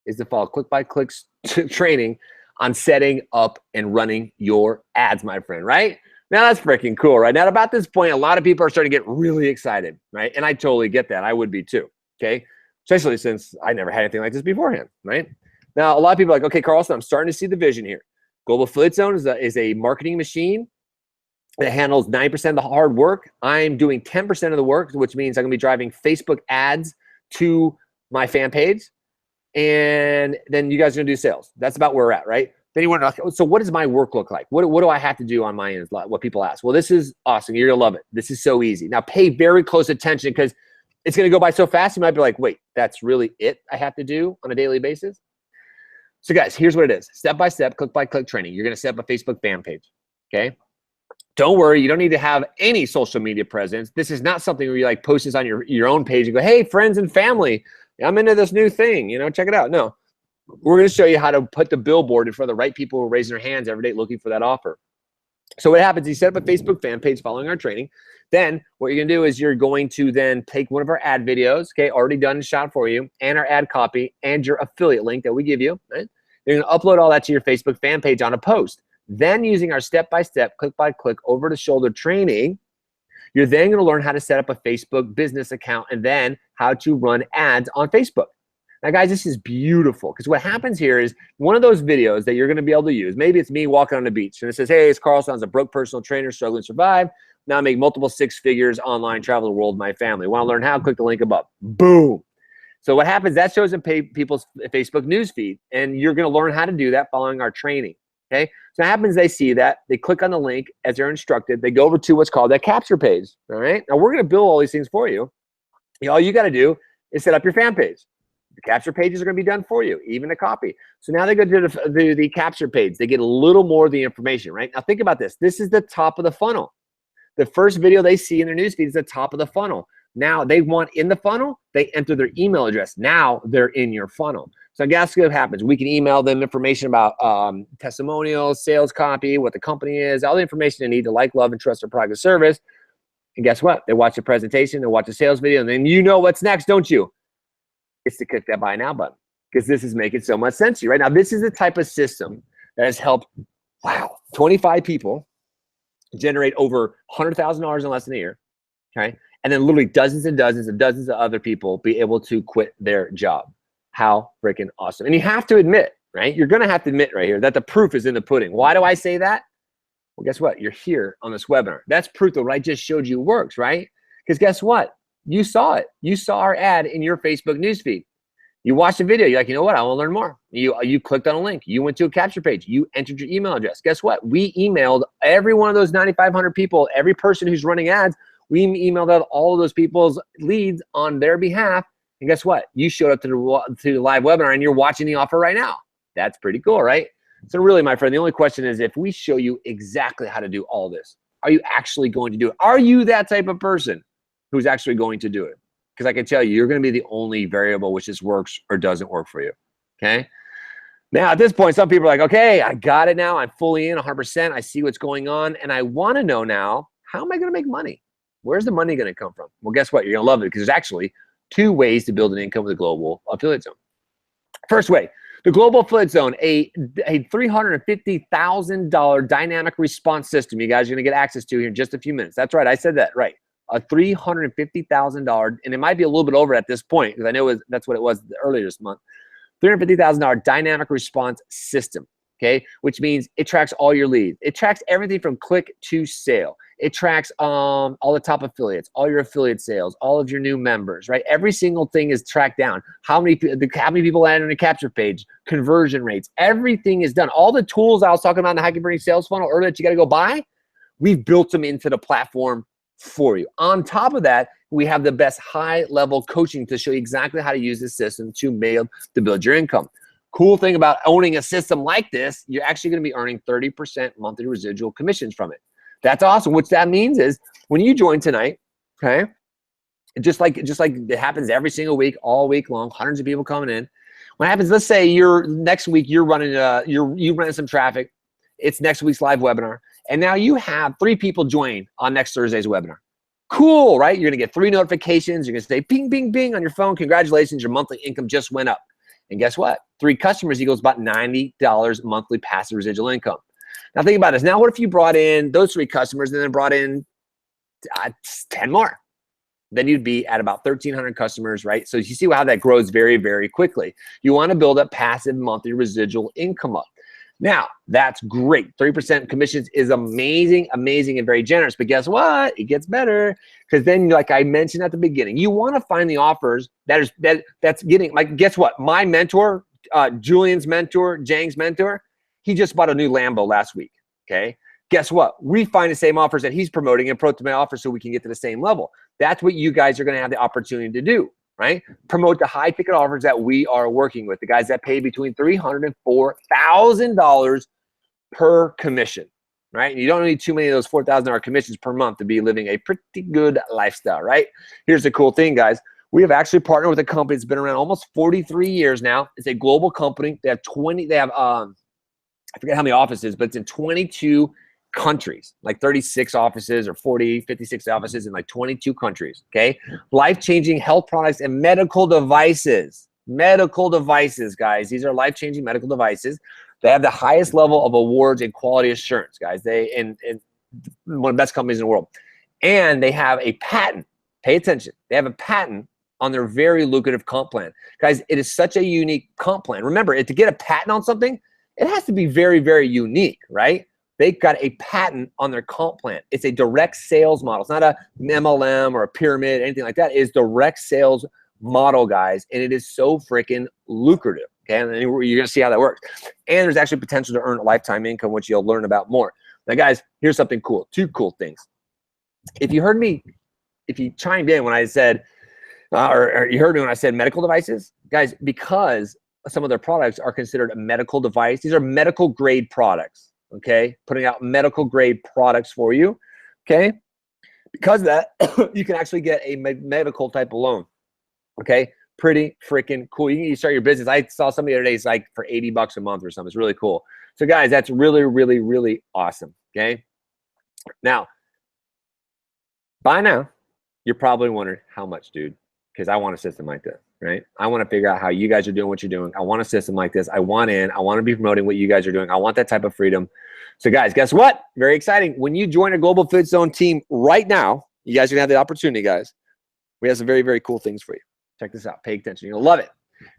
is to follow click-by-click training on setting up and running your ads, my friend, right? Now that's freaking cool, right? Now about this point, a lot of people are starting to get really excited, right? And I totally get that. I would be too, okay? Especially since I never had anything like this beforehand, right? Now, a lot of people are like, okay, Carlson, I'm starting to see the vision here. Global Affiliate Zone is a marketing machine that handles 90% of the hard work. I'm doing 10% of the work, which means I'm gonna be driving Facebook ads to my fan page. And then you guys are gonna do sales. That's about where we're at, right? Then you want to, so what does my work look like? What do I have to do on my end? Is what people ask. Well, this is awesome. You're gonna love it. This is so easy. Now pay very close attention because it's gonna go by so fast. You might be like, wait, that's really it I have to do on a daily basis? So guys, here's what it is. Step by step, click by click training. You're gonna set up a Facebook fan page, okay? Don't worry, you don't need to have any social media presence. This is not something where you like post this on your own page and go, hey, friends and family, I'm into this new thing, check it out. No, we're going to show you how to put the billboard in front of the right people who are raising their hands every day looking for that offer. So what happens, you set up a Facebook fan page following our training. Then what you're going to do is you're going to then take one of our ad videos, okay, already done and shot for you, and our ad copy and your affiliate link that we give you, right? You're going to upload all that to your Facebook fan page on a post. Then using our step-by-step, click-by-click, over-the-shoulder training, you're then going to learn how to set up a Facebook business account and then how to run ads on Facebook. Now, guys, this is beautiful because what happens here is one of those videos that you're going to be able to use. Maybe it's me walking on the beach and it says, hey, it's Carlson. I'm a broke personal trainer, struggling to survive. Now I make multiple 6 figures online, travel the world with my family. Want to learn how? Click the link above. Boom. So what happens, that shows in people's Facebook newsfeed, and you're going to learn how to do that following our training. Okay, so what happens, they see that, they click on the link as they're instructed, they go over to what's called that capture page. All right, now we're going to build all these things for you. All you got to do is set up your fan page. The capture pages are going to be done for you, even the copy. So now they go to the capture page. They get a little more of the information, right? Now think about this. This is the top of the funnel. The first video they see in their newsfeed is the top of the funnel. Now they want in the funnel, they enter their email address. Now they're in your funnel. So guess what happens? We can email them information about testimonials, sales copy, what the company is, all the information they need to like, love, and trust their product or service. And guess what? They watch the presentation, they watch the sales video, and then you know what's next, don't you? It's to click that buy now button because this is making so much sense to you right now. This is the type of system that has helped, 25 people generate over $100,000 in less than a year, okay? And then literally dozens and dozens and dozens of other people be able to quit their job. How freaking awesome. And you have to admit, right? You're going to have to admit right here that the proof is in the pudding. Why do I say that? Well, guess what? You're here on this webinar. That's proof that what I just showed you works, right? Because guess what? You saw it. You saw our ad in your Facebook newsfeed. You watched the video. You're like, you know what? I want to learn more. You clicked on a link. You went to a capture page. You entered your email address. Guess what? We emailed every one of those 9,500 people, every person who's running ads. We emailed out all of those people's leads on their behalf. And guess what? You showed up to the live webinar and you're watching the offer right now. That's pretty cool, right? So really, my friend, the only question is if we show you exactly how to do all this, are you actually going to do it? Are you that type of person who's actually going to do it? Because I can tell you, you're going to be the only variable which just works or doesn't work for you, okay? Now, at this point, some people are like, okay, I got it now. I'm fully in 100%. I see what's going on. And I want to know now, how am I going to make money? Where's the money going to come from? Well, guess what? You're going to love it because there's actually 2 ways to build an income with a global affiliate zone. First way, the Global Affiliate Zone, a $350,000 dynamic response system you guys are going to get access to here in just a few minutes. That's right. I said that right. A $350,000, and it might be a little bit over at this point because I know that's what it was earlier this month. $350,000 dynamic response system, okay? Which means it tracks all your leads. It tracks everything from click to sale. It tracks all the top affiliates, all your affiliate sales, all of your new members, right? Every single thing is tracked down. How many people land on your capture page, conversion rates, everything is done. All the tools I was talking about in the high converting sales funnel earlier that you got to go buy, we've built them into the platform for you. On top of that, we have the best high-level coaching to show you exactly how to use this system to build your income. Cool thing about owning a system like this, you're actually going to be earning 30% monthly residual commissions from it. That's awesome. What that means is when you join tonight, okay, just like it happens every single week, all week long, hundreds of people coming in. What happens? Let's say next week you're running some traffic. It's next week's live webinar, and now you have 3 people join on next Thursday's webinar. Cool, right? You're gonna get 3 notifications. You're gonna say ping, ping, ping on your phone. Congratulations, your monthly income just went up. And guess what? 3 customers equals about $90 monthly passive residual income. Now think about this. Now what if you brought in those 3 customers and then brought in 10 more? Then you'd be at about 1,300 customers, right? So you see how that grows very, very quickly. You want to build up passive monthly residual income up. Now, that's great. 30% commissions is amazing, amazing, and very generous. But guess what? It gets better because then, like I mentioned at the beginning, you want to find the offers that's getting, like, guess what? My mentor, Julian's mentor, Jang's mentor, he just bought a new Lambo last week, okay? Guess what? We find the same offers that he's promoting and promote to my offer so we can get to the same level. That's what you guys are going to have the opportunity to do, right? Promote the high ticket offers that we are working with, the guys that pay between $300,000 and $4,000 per commission, right? And you don't need too many of those $4,000 commissions per month to be living a pretty good lifestyle, right? Here's the cool thing, guys. We have actually partnered with a company that's been around almost 43 years now. It's a global company. They have I forget how many offices, but it's in 22 countries, like 36 offices or 40, 56 offices in like 22 countries, okay? Life-changing health products and medical devices. Medical devices, guys. These are life-changing medical devices. They have the highest level of awards and quality assurance, guys. And one of the best companies in the world. And they have a patent. Pay attention. They have a patent on their very lucrative comp plan. Guys, it is such a unique comp plan. Remember, to get a patent on something, it has to be very, very unique, right? They've got a patent on their comp plan. It's a direct sales model. It's not a MLM or a pyramid, anything like that. It's direct sales model, guys, and it is so freaking lucrative, okay? And you're going to see how that works. And there's actually potential to earn a lifetime income, which you'll learn about more. Now, guys, here's something cool. 2 cool things. If you chimed in when I said, or you heard me when I said medical devices, guys, because some of their products are considered a medical device. These are medical grade products, okay? Putting out medical grade products for you, okay? Because of that, you can actually get a medical type of loan, okay? Pretty freaking cool. You can start your business. I saw somebody the other day, it's like for $80 a month or something. It's really cool. So guys, that's really, really, really awesome, okay? Now, by now, you're probably wondering how much, dude, because I want a system like this. Right? I want to figure out how you guys are doing what you're doing. I want a system like this. I want to be promoting what you guys are doing. I want that type of freedom. So guys, guess what? Very exciting. When you join a Global Affiliate Zone team right now, you guys are going to have the opportunity, guys. We have some very, very cool things for you. Check this out. Pay attention. You're going to love it.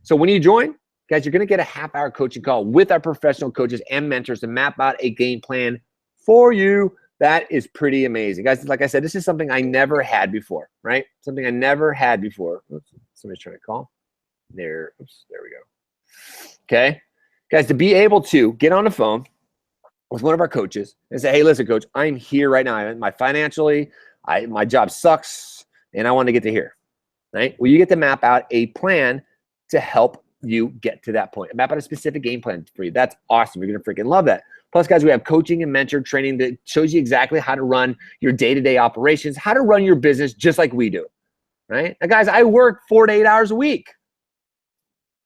So when you join, guys, you're going to get a half-hour coaching call with our professional coaches and mentors to map out a game plan for you. That is pretty amazing. Guys, like I said, this is something I never had before, right? Something I never had before. Oops, somebody's trying to call. There we go. Okay. Guys, to be able to get on the phone with one of our coaches and say, hey, listen, coach, I'm here right now. My job sucks, and I want to get to here, right? Well, you get to map out a plan to help you get to that point. Map out a specific game plan for you. That's awesome. You're going to freaking love that. Plus, guys, we have coaching and mentor training that shows you exactly how to run your day-to-day operations, how to run your business just like we do, right? Now, guys, I work 4 to 8 hours a week,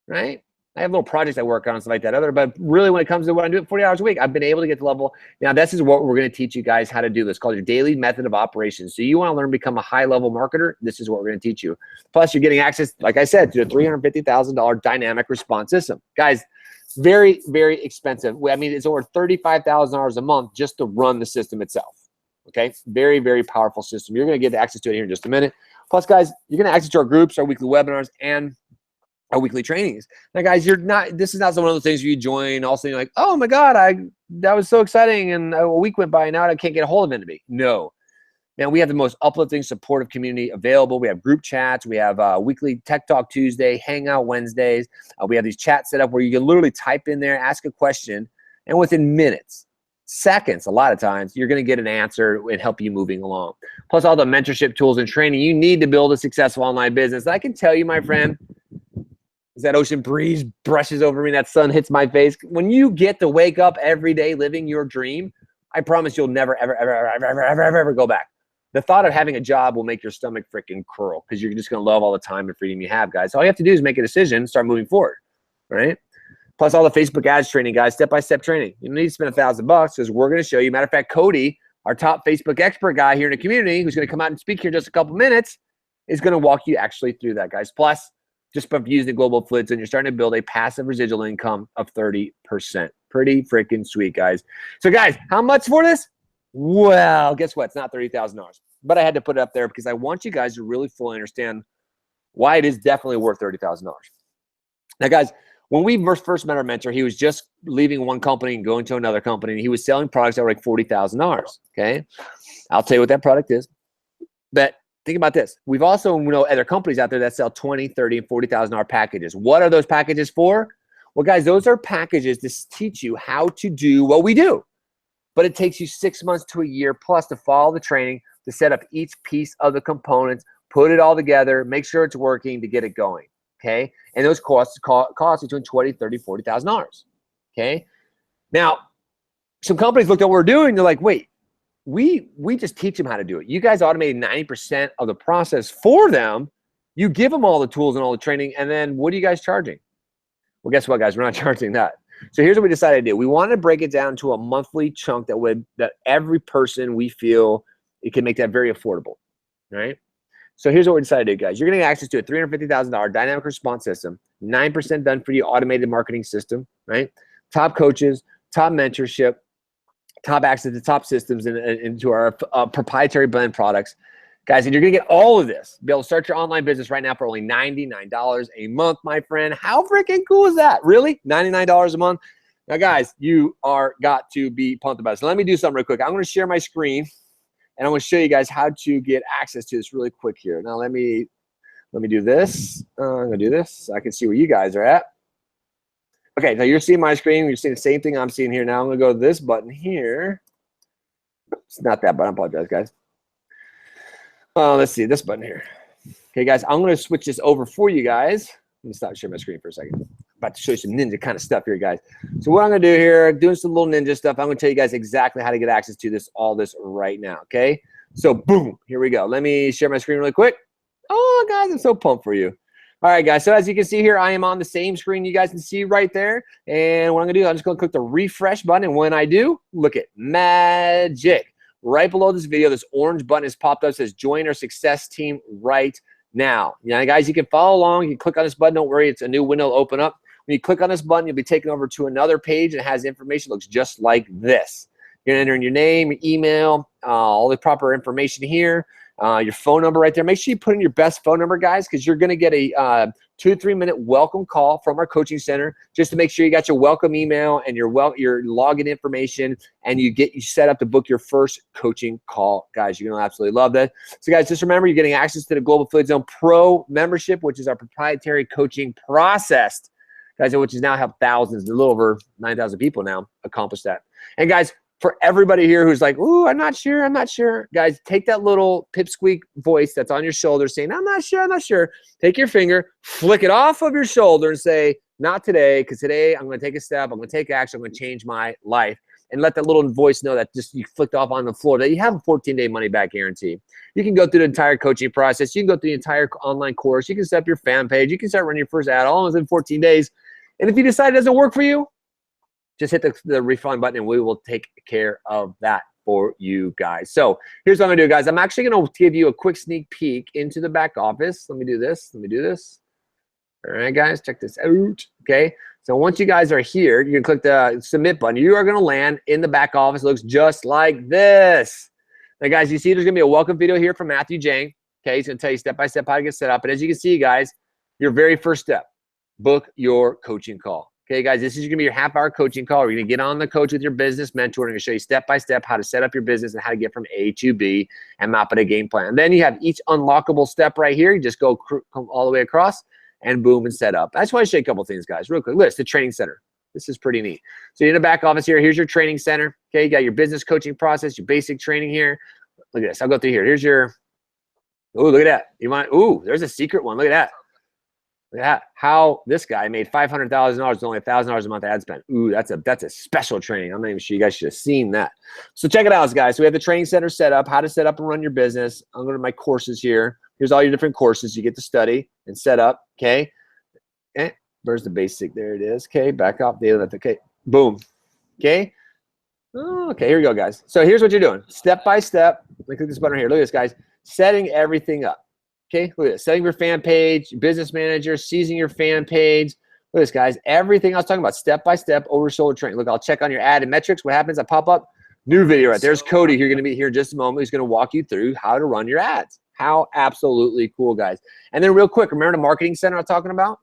right? I have little projects I work on and stuff like that. But really, when it comes to what I'm doing 40 hours a week, I've been able to get to level. Now, this is what we're going to teach you guys how to do. This called your daily method of operations. So you want to learn to become a high-level marketer, this is what we're going to teach you. Plus, you're getting access, like I said, to a $350,000 dynamic response system. Guys, very, very expensive. I mean, it's over $35,000 a month just to run the system itself. Okay, very, very powerful system. You're going to get access to it here in just a minute. Plus, guys, you're going to access to our groups, our weekly webinars, and our weekly trainings. Now, guys, this is not one of those things where you join, also you're like, oh my God, that was so exciting, and a week went by, and now I can't get a hold of anybody. No. Now, we have the most uplifting, supportive community available. We have group chats. We have weekly Tech Talk Tuesday, Hangout Wednesdays. We have these chats set up where you can literally type in there, ask a question, and within minutes, seconds, a lot of times, you're going to get an answer and help you moving along. Plus all the mentorship tools and training you need to build a successful online business. I can tell you, my friend, as that ocean breeze brushes over me, that sun hits my face, when you get to wake up every day living your dream, I promise you'll never, ever, ever, ever, ever, ever, ever, ever go back. The thought of having a job will make your stomach freaking curl because you're just going to love all the time and freedom you have, guys. All you have to do is make a decision, start moving forward, right? Plus all the Facebook ads training, guys, step-by-step training. You don't need to spend $1,000 because we're going to show you. Matter of fact, Cody, our top Facebook expert guy here in the community, who's going to come out and speak here in just a couple minutes, is going to walk you actually through that, guys. Plus, just by using global flids, and you're starting to build a passive residual income of 30%. Pretty freaking sweet, guys. So, guys, how much for this? Well, guess what? It's not $30,000. But I had to put it up there because I want you guys to really fully understand why it is definitely worth $30,000. Now, guys, when we first met our mentor, he was just leaving one company and going to another company, and he was selling products that were like $40,000, okay? I'll tell you what that product is. But think about this. We've also know other companies out there that sell $20,000, $30,000, and $40,000 packages. What are those packages for? Well, guys, those are packages to teach you how to do what we do. But it takes you 6 months to a year plus to follow the training, to set up each piece of the components, put it all together, make sure it's working to get it going, okay? And those cost between $20,000, $30,000, $40,000, okay? Now, some companies looked at what we're doing, they're like, wait, we just teach them how to do it. You guys automated 90% of the process for them. You give them all the tools and all the training, and then what are you guys charging? Well, guess what, guys? We're not charging that. So here's what we decided to do. We wanted to break it down to a monthly chunk that every person we feel it can make that very affordable, right? So here's what we decided to do, guys. You're going to get access to a $350,000 dynamic response system, 9% done for you automated marketing system, right? Top coaches, top mentorship, top access to top systems into our proprietary blend products. Guys, and you're going to get all of this. Be able to start your online business right now for only $99 a month, my friend. How freaking cool is that? Really? $99 a month? Now, guys, you are got to be pumped about it. So let me do something real quick. I'm going to share my screen, and I'm going to show you guys how to get access to this really quick here. Now, let me do this. I'm going to do this so I can see where you guys are at. Okay, now you're seeing my screen. You're seeing the same thing I'm seeing here. Now I'm going to go to this button here. It's not that button. I apologize, guys. Let's see this button here. Okay, guys, I'm going to switch this over for you guys. Let me stop sharing my screen for a second. I'm about to show you some ninja kind of stuff here, guys. So what I'm going to do here, doing some little ninja stuff, I'm going to tell you guys exactly how to get access to all this right now, okay? So boom, here we go. Let me share my screen really quick. Oh, guys, I'm so pumped for you. All right, guys, so as you can see here, I am on the same screen you guys can see right there. And what I'm going to do, I'm just going to click the refresh button. And when I do, look at magic. Right below this video, this orange button has popped up. It says join our success team right now. Now, guys, you can follow along. You can click on this button. Don't worry, it's a new window will open up. When you click on this button, you'll be taken over to another page that has information that looks just like this. You're going to enter in your name, your email, all the proper information here, your phone number right there. Make sure you put in your best phone number, guys, because you're going to get a 2 to 3 minute welcome call from our coaching center just to make sure you got your welcome email and your login information, and you set up to book your first coaching call, guys. You're going to absolutely love that. So, guys, just remember you're getting access to the Global Affiliate Zone Pro membership, which is our proprietary coaching process, guys, which has now helped thousands, a little over 9,000 people now accomplish that. And, guys, for everybody here who's like, ooh, I'm not sure. Guys, take that little pipsqueak voice that's on your shoulder saying, I'm not sure. Take your finger, flick it off of your shoulder and say, not today, because today I'm going to take a step. I'm going to take action. I'm going to change my life. And let that little voice know that just you flicked off on the floor, that you have a 14-day money-back guarantee. You can go through the entire coaching process. You can go through the entire online course. You can set up your fan page. You can start running your first ad all within 14 days. And if you decide it doesn't work for you, just hit the refund button and we will take care of that for you guys. So here's what I'm gonna do, guys. I'm actually gonna give you a quick sneak peek into the back office. Let me do this. All right, guys, check this out. Okay. So once you guys are here, you can click the submit button. You are gonna land in the back office. It looks just like this. Now, guys, you see there's gonna be a welcome video here from Matthew Jang. Okay, he's gonna tell you step by step how to get set up. And as you can see, guys, your very first step, book your coaching call. Okay, guys, this is going to be your half-hour coaching call. We're going to get on the coach with your business mentor. I'm going to show you step-by-step how to set up your business and how to get from A to B and map out a game plan. And then you have each unlockable step right here. You just go come all the way across and boom and set up. I just want to show you a couple things, guys, real quick. Look, it's the training center. This is pretty neat. So you're in the back office here. Here's your training center. Okay, you got your business coaching process, your basic training here. Look at this. I'll go through here. Here's your, oh, look at that. You want, ooh, there's a secret one. Look at that. Look at that. How this guy made $500,000 with only $1,000 a month ad spend. Ooh, that's a special training. I'm not even sure you guys should have seen that. So check it out, guys. So we have the training center set up, how to set up and run your business. I'm going to my courses here. Here's all your different courses you get to study and set up. Okay. Where's the basic? There it is. Okay. Back up. Okay. Boom. Okay. Okay. Here we go, guys. So here's what you're doing. Step by step. Let me click this button right here. Look at this, guys. Setting everything up. Okay, look at this. Setting your fan page, business manager, seizing your fan page. Look at this, guys. Everything I was talking about, step by step, oversold training. Look, I'll check on your ad and metrics. What happens? I pop up, new video right there's Cody. You're going to be here in just a moment. He's going to walk you through how to run your ads. How absolutely cool, guys. And then real quick, remember the marketing center I'm talking about?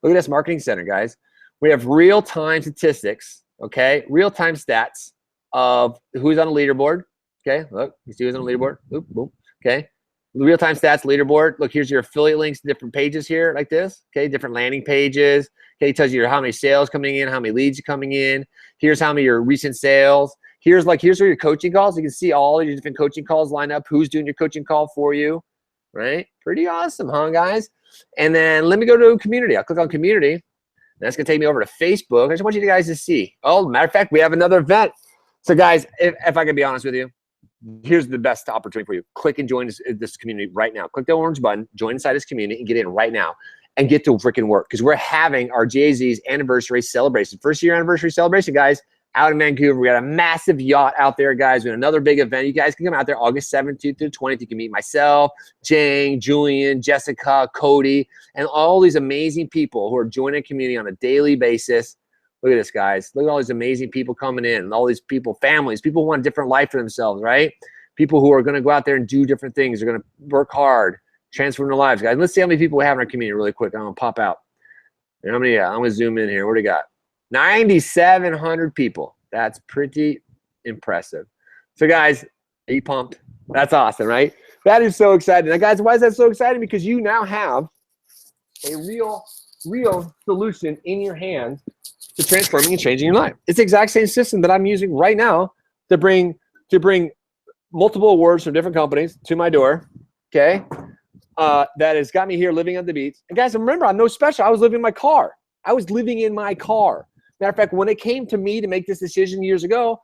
Look at this marketing center, guys. We have real-time statistics, okay? Real-time stats of who's on the leaderboard. Okay, look, you see who's on the leaderboard. Boop, boop. Okay. Real-time stats leaderboard. Look, here's your affiliate links to different pages here like this. Okay, different landing pages. Okay, it tells you how many sales coming in, how many leads are coming in. Here's how many your recent sales. Here's where your coaching calls. You can see all your different coaching calls line up. Who's doing your coaching call for you, right? Pretty awesome, huh, guys? And then let me go to community. I'll click on community. That's gonna take me over to Facebook. I just want you guys to see. Oh, matter of fact, we have another event. So, guys, if I can be honest with you, here's the best opportunity for you. Click and join this community right now. Click the orange button, join inside this community, and get in right now and get to freaking work because we're having our Jay-Z's anniversary celebration. First year anniversary celebration, guys, out in Vancouver. We got a massive yacht out there, guys. We have another big event. You guys can come out there August 17th through 20th. You can meet myself, Jang, Julian, Jessica, Cody, and all these amazing people who are joining the community on a daily basis. Look at this, guys. Look at all these amazing people coming in, and all these people, families, people who want a different life for themselves, right? People who are going to go out there and do different things. They're going to work hard, transform their lives, guys. Let's see how many people we have in our community really quick. I'm going to pop out. And how many? I'm going to zoom in here. What do we got? 9,700 people. That's pretty impressive. So, guys, are you pumped? That's awesome, right? That is so exciting. Now, guys, why is that so exciting? Because you now have a real solution in your hand to transforming and changing your life. It's the exact same system that I'm using right now to bring multiple awards from different companies to my door, okay? That has got me here living on the beach. And guys, remember, I'm no special. I was living in my car. Matter of fact, when it came to me to make this decision years ago,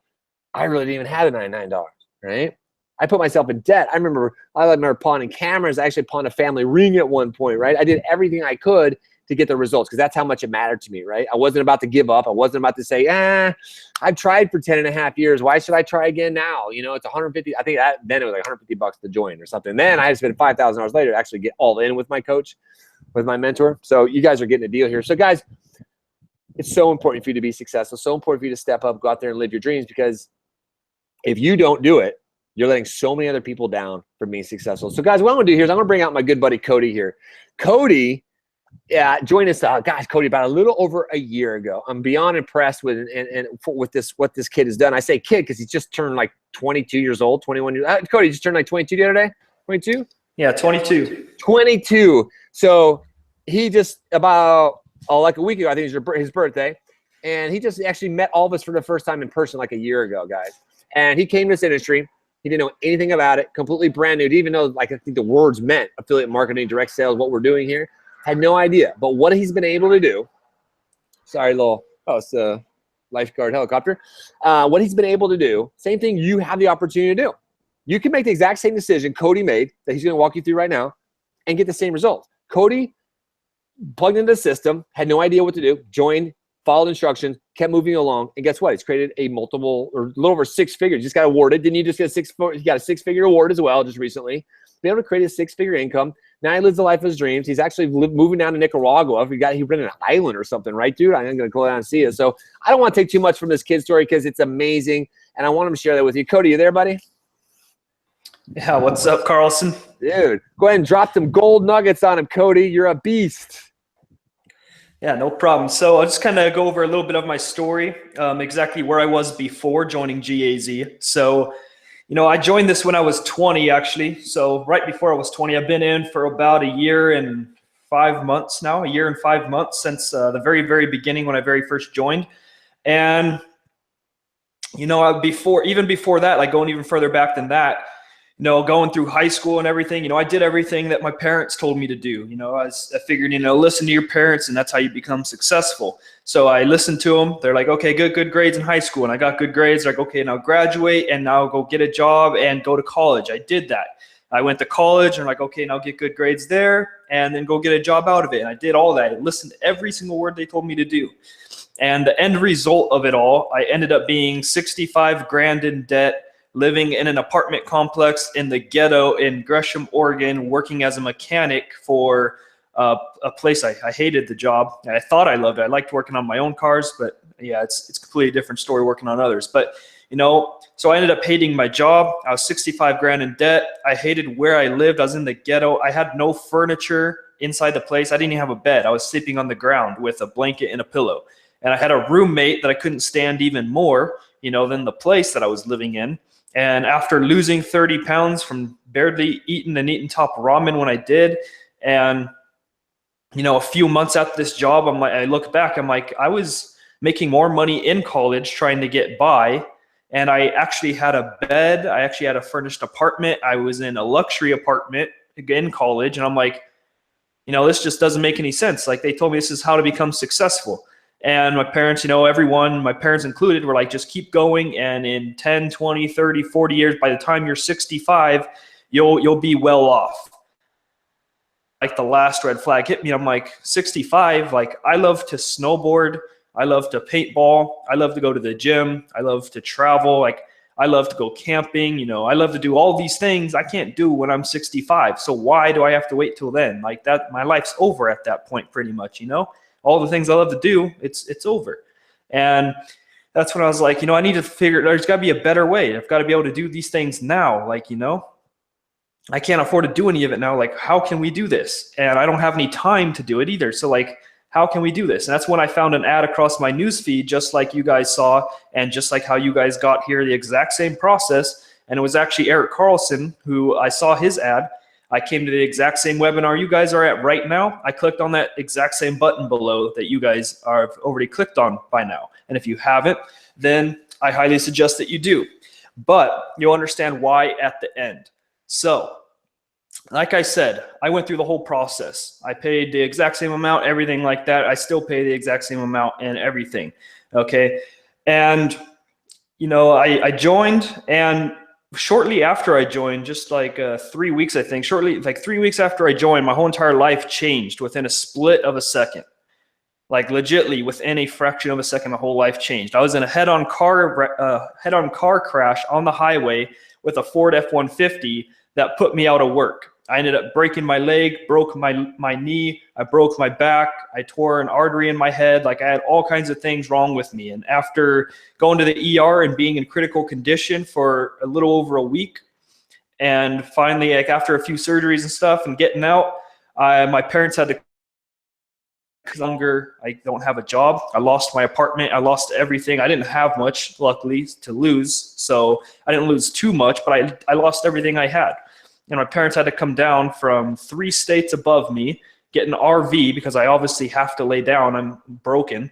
I really didn't even have the $99, right? I put myself in debt. I remember pawning cameras. I actually pawned a family ring at one point, right? I did everything I could to get the results because that's how much it mattered to me, right? I wasn't about to give up. I wasn't about to say, I've tried for 10 and a half years. Why should I try again now? You know, it's 150. I think then it was like $150 to join or something. Then I had to spend $5,000 later to actually get all in with my coach, with my mentor. So you guys are getting a deal here. So guys, it's so important for you to be successful. So important for you to step up, go out there and live your dreams because if you don't do it, you're letting so many other people down from being successful. So guys, what I'm going to do here is I'm going to bring out my good buddy, Cody here. Cody, joined us, guys, Cody, about a little over a year ago. I'm beyond impressed with what this kid has done. I say kid because he's just turned like 22 years old, 21 years old. Cody just turned like 22 the other day? 22? Yeah, 22. 22. So he just about, like a week ago, I think it was his birthday, and he just actually met all of us for the first time in person like a year ago, guys. And he came to this industry. He didn't know anything about it, completely brand new. Didn't even know, like, I think the words meant affiliate marketing, direct sales, what we're doing here. Had no idea. But what he's been able to do, it's a lifeguard helicopter. What he's been able to do, same thing you have the opportunity to do. You can make the exact same decision Cody made that he's going to walk you through right now and get the same results. Cody plugged into the system, had no idea what to do, joined, followed instructions, kept moving along, and guess what? It's created a multiple or a little over 6 figures. Just got awarded. Didn't you just get he got a 6-figure award as well just recently? Be able to create a 6-figure income. Now he lives the life of his dreams. He's actually moving down to Nicaragua. He rented an island or something, right, dude? I'm gonna go down and see it. So I don't want to take too much from this kid's story because it's amazing, and I want him to share that with you. Cody, you there, buddy? Yeah, what's up, Carlson? Dude, go ahead and drop some gold nuggets on him, Cody. You're a beast. Yeah, no problem. So I'll just kind of go over a little bit of my story, exactly where I was before joining GAZ. So, I joined this when I was 20, actually. So right before I was 20, I've been in for about a year and 5 months now, since the very, very beginning when I very first joined. And, even before that, like going even further back than that, going through high school and everything, I did everything that my parents told me to do. I figured, listen to your parents and that's how you become successful. So I listened to them. They're like, okay, good grades in high school. And I got good grades. Like, okay, now graduate and now go get a job and go to college. I did that. I went to college and like, okay, now get good grades there and then go get a job out of it. And I did all that. I listened to every single word they told me to do. And the end result of it all, I ended up being 65 grand in debt, living in an apartment complex in the ghetto in Gresham, Oregon, working as a mechanic for a place I hated the job. I thought I loved it. I liked working on my own cars, but yeah, it's a completely different story working on others. But, so I ended up hating my job. I was 65 grand in debt. I hated where I lived. I was in the ghetto. I had no furniture inside the place. I didn't even have a bed. I was sleeping on the ground with a blanket and a pillow. And I had a roommate that I couldn't stand even more, than the place that I was living in. And after losing 30 pounds from barely eating top ramen when I did, and, a few months after this job, I look back, I'm like, I was making more money in college trying to get by. And I actually had a bed. I actually had a furnished apartment. I was in a luxury apartment in college. And I'm like, this just doesn't make any sense. Like they told me this is how to become successful. And my parents, everyone, my parents included, were like, just keep going. And in 10, 20, 30, 40 years, by the time you're 65, you'll be well off. Like the last red flag hit me. I'm like, 65, like I love to snowboard. I love to paintball. I love to go to the gym. I love to travel. Like I love to go camping. I love to do all these things I can't do when I'm 65. So why do I have to wait till then? Like that, my life's over at that point pretty much, all the things I love to do, it's over. And that's when I was like, I need to figure, there's got to be a better way. I've got to be able to do these things now. Like, I can't afford to do any of it now. Like, how can we do this? And I don't have any time to do it either. So like, how can we do this? And that's when I found an ad across my newsfeed, just like you guys saw, and just like how you guys got here, the exact same process. And it was actually Eric Carlson who I saw his ad. I came to the exact same webinar you guys are at right now. I clicked on that exact same button below that you guys have already clicked on by now. And if you haven't, then I highly suggest that you do. But you'll understand why at the end. So, like I said, I went through the whole process. I paid the exact same amount, everything like that. I still pay the exact same amount and everything. Okay. And, I joined, and shortly after I joined, just like 3 weeks, I think, like 3 weeks after I joined, my whole entire life changed within a split of a second. Like legitly within a fraction of a second, my whole life changed. I was in a head-on car crash on the highway with a Ford F-150 that put me out of work. I ended up breaking my leg, broke my knee, I broke my back, I tore an artery in my head. Like I had all kinds of things wrong with me. And after going to the ER and being in critical condition for a little over a week, and finally, like after a few surgeries and stuff and getting out, my parents had to longer. I don't have a job. I lost my apartment. I lost everything. I didn't have much, luckily, to lose. So I didn't lose too much, but I lost everything I had. And my parents had to come down from 3 states above me, get an RV because I obviously have to lay down. I'm broken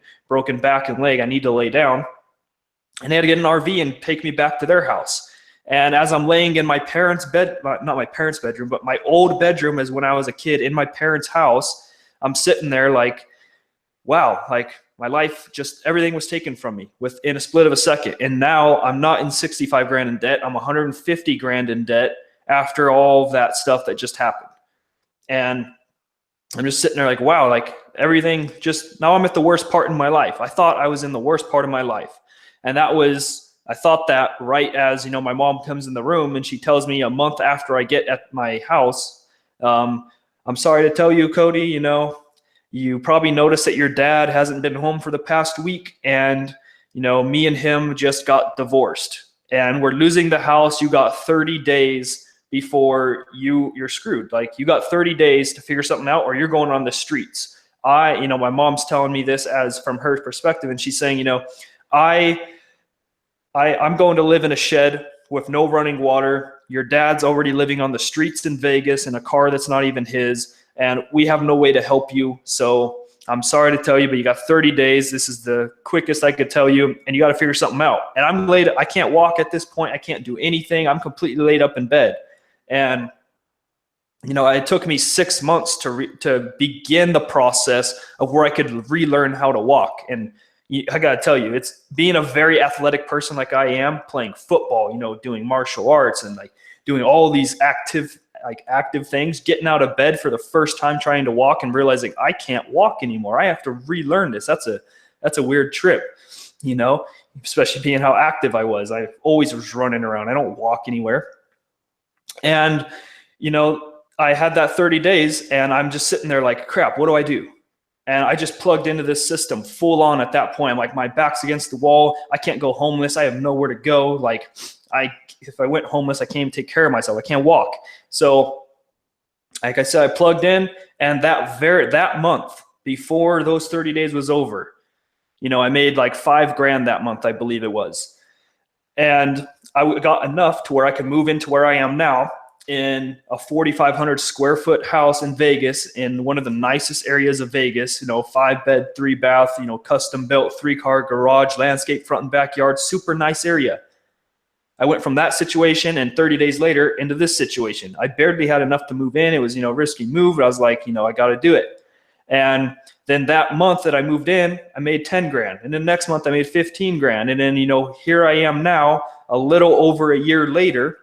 back and leg. I need to lay down. And they had to get an RV and take me back to their house. And as I'm laying in my parents' bed, not my parents' bedroom, but my old bedroom as when I was a kid in my parents' house, I'm sitting there like, wow, like my life, just everything was taken from me within a split of a second. And now I'm not in 65 grand in debt. I'm 150 grand in debt after all of that stuff that just happened. And I'm just sitting there like, wow, like everything just, now I'm at the worst part in my life. I thought I was in the worst part of my life. And I thought that right as, my mom comes in the room and she tells me a month after I get at my house, I'm sorry to tell you, Cody, you probably noticed that your dad hasn't been home for the past week, and, me and him just got divorced and we're losing the house. You got 30 days before you're screwed. Like, you got 30 days to figure something out or you're going on the streets. My mom's telling me this as from her perspective, and she's saying, I'm going to live in a shed with no running water. Your dad's already living on the streets in Vegas in a car that's not even his, and we have no way to help you. So I'm sorry to tell you, but you got 30 days. This is the quickest I could tell you, and you got to figure something out. And I'm laid. I can't walk at this point. I can't do anything. I'm completely laid up in bed. And it took me 6 months to begin the process of where I could relearn how to walk. And I got to tell you, it's being a very athletic person like I am, playing football, doing martial arts and like doing all these active things, getting out of bed for the first time trying to walk and realizing I can't walk anymore. I have to relearn this. That's a weird trip, especially being how active I was. I always was running around. I don't walk anywhere. And, I had that 30 days and I'm just sitting there like, crap, what do I do? And I just plugged into this system full on at that point. I'm like, my back's against the wall. I can't go homeless. I have nowhere to go. Like, if I went homeless, I can't even take care of myself. I can't walk. So like I said, I plugged in, and that month before those 30 days was over, I made like $5,000 that month, I believe it was. And I got enough to where I could move into where I am now, in a 4,500 square foot house in Vegas, in one of the nicest areas of Vegas, 5-bed, 3-bath, custom built, 3-car garage, landscape, front and backyard, super nice area. I went from that situation and 30 days later into this situation. I barely had enough to move in. It was, risky move, but I was like, I got to do it. And then that month that I moved in, I made $10,000. And then next month I made $15,000. And then, here I am now, a little over a year later.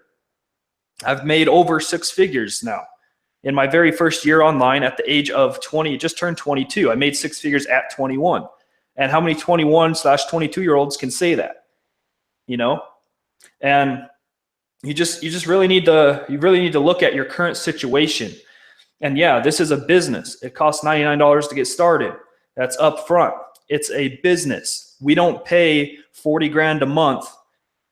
I've made over 6 figures now. In my very first year online at the age of 20, just turned 22. I made 6 figures at 21. And how many 21/22-year-olds can say that? And you just really need to look at your current situation. And yeah, this is a business. It costs $99 to get started. That's up front. It's a business. We don't pay $40,000 a month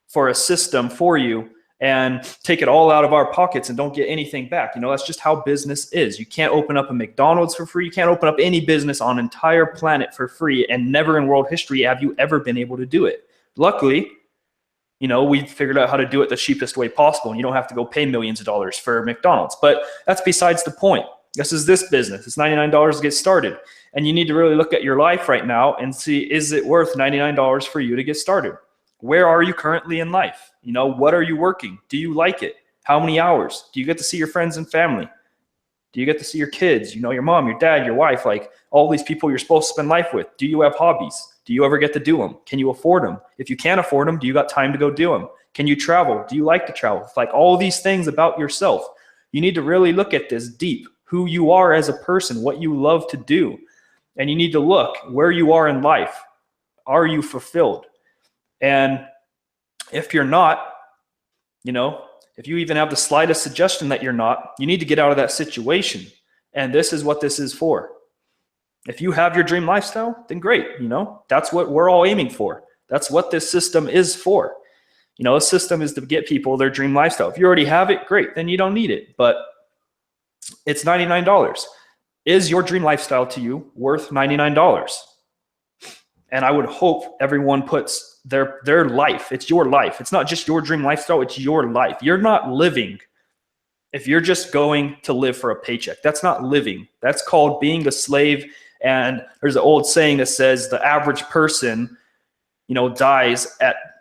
for a system for you and take it all out of our pockets and don't get anything back. That's just how business is. You can't open up a McDonald's for free. You can't open up any business on an entire planet for free, and never in world history have you ever been able to do it. Luckily, we figured out how to do it the cheapest way possible, and you don't have to go pay millions of dollars for McDonald's. But that's besides the point. This is this business. It's $99 to get started. And you need to really look at your life right now and see, is it worth $99 for you to get started? Where are you currently in life? What are you working? Do you like it? How many hours? Do you get to see your friends and family? Do you get to see your kids? Your mom, your dad, your wife, like all these people you're supposed to spend life with. Do you have hobbies? Do you ever get to do them? Can you afford them? If you can't afford them, do you got time to go do them? Can you travel? Do you like to travel? Like all these things about yourself. You need to really look at this deep, who you are as a person, what you love to do. And you need to look where you are in life. Are you fulfilled? And if you're not, if you even have the slightest suggestion that you're not, you need to get out of that situation. And this is what this is for. If you have your dream lifestyle, then great. That's what we're all aiming for. That's what this system is for. A system is to get people their dream lifestyle. If you already have it, great. Then you don't need it. But it's $99. Is your dream lifestyle to you worth $99? And I would hope everyone puts their life. It's your life. It's not just your dream lifestyle. It's your life. You're not living if you're just going to live for a paycheck. That's not living. That's called being a slave. And there's an old saying that says the average person, dies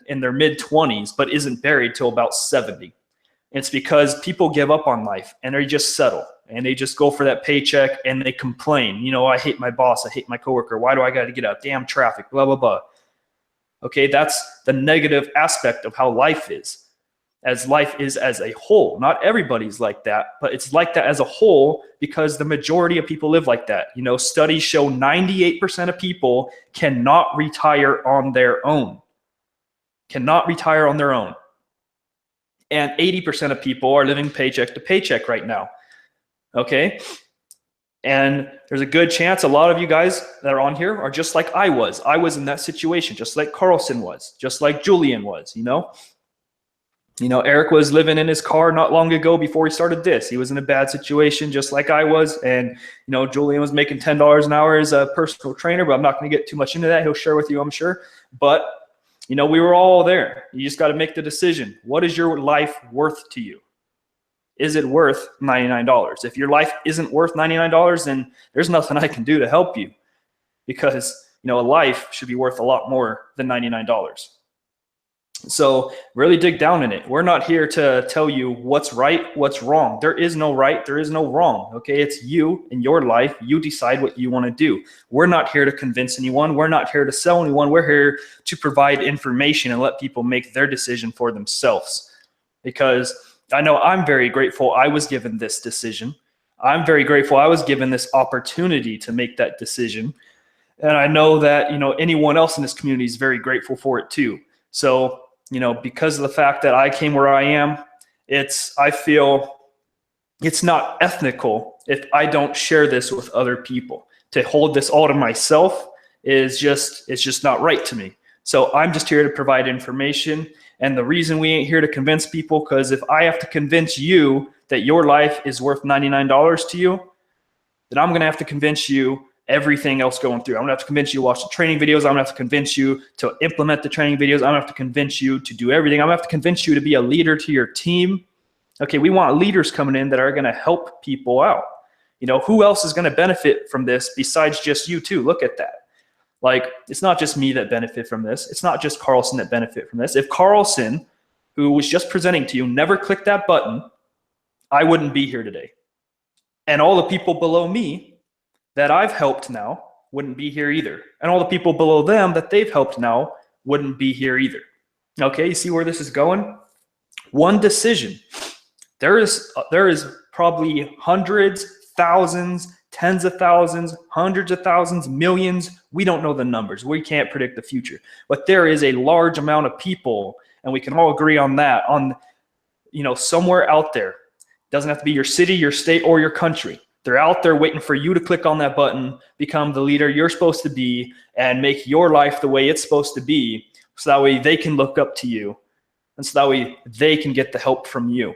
in their mid-20s, but isn't buried till about 70. It's because people give up on life and they just settle and they just go for that paycheck and they complain. I hate my boss. I hate my coworker. Why do I got to get out? Damn traffic, blah, blah, blah. Okay, that's the negative aspect of how life is. as life is as a whole. Not everybody's like that, but it's like that as a whole because the majority of people live like that. You know, studies show 98% of people cannot retire on their own. Cannot retire on their own. And 80% of people are living paycheck to paycheck right now. Okay? And there's a good chance a lot of you guys that are on here are just like I was. I was in that situation, just like Carlson was, just like Julian was, you know? You know, Eric was living in his car not long ago before he started this. He was in a bad situation just like I was. And, you know, Julian was making $10 an hour as a personal trainer, but I'm not going to get too much into that. He'll share with you, I'm sure. But, you know, we were all there. You just got to make the decision. What is your life worth to you? Is it worth $99? If your life isn't worth $99, then there's nothing I can do to help you because, you know, a life should be worth a lot more than $99. So really dig down in it. We're not here to tell you what's right, what's wrong. There is no right, there is no wrong. Okay, it's you in your life. You decide what you want to do. We're not here to convince anyone. We're not here to sell anyone. We're here to provide information and let people make their decision for themselves. Because I know I'm very grateful I was given this decision. I'm very grateful I was given this opportunity to make that decision. And I know that, you know, anyone else in this community is very grateful for it too. So, you know, because of the fact that I came where I am, I feel it's not ethical if I don't share this with other people. To hold this all to myself it's just not right to me. So I'm just here to provide information. And the reason we ain't here to convince people, because if I have to convince you that your life is worth $99 to you, then I'm going to have to convince you everything else going through. I'm going to have to convince you to watch the training videos. I'm going to have to convince you to implement the training videos. I'm going to have to convince you to do everything. I'm going to have to convince you to be a leader to your team. Okay, we want leaders coming in that are going to help people out. You know, who else is going to benefit from this besides just you two? Look at that. Like, it's not just me that benefit from this. It's not just Carlson that benefit from this. If Carlson, who was just presenting to you, never clicked that button, I wouldn't be here today. And all the people below me that I've helped now wouldn't be here either. And all the people below them that they've helped now wouldn't be here either. Okay, you see where this is going? One decision. There is probably hundreds, thousands, tens of thousands, hundreds of thousands, millions. We don't know the numbers. We can't predict the future. But there is a large amount of people, and we can all agree on that, on, you know, somewhere out there. It doesn't have to be your city, your state, or your country. They're out there waiting for you to click on that button, become the leader you're supposed to be, and make your life the way it's supposed to be, so that way they can look up to you, and so that way they can get the help from you.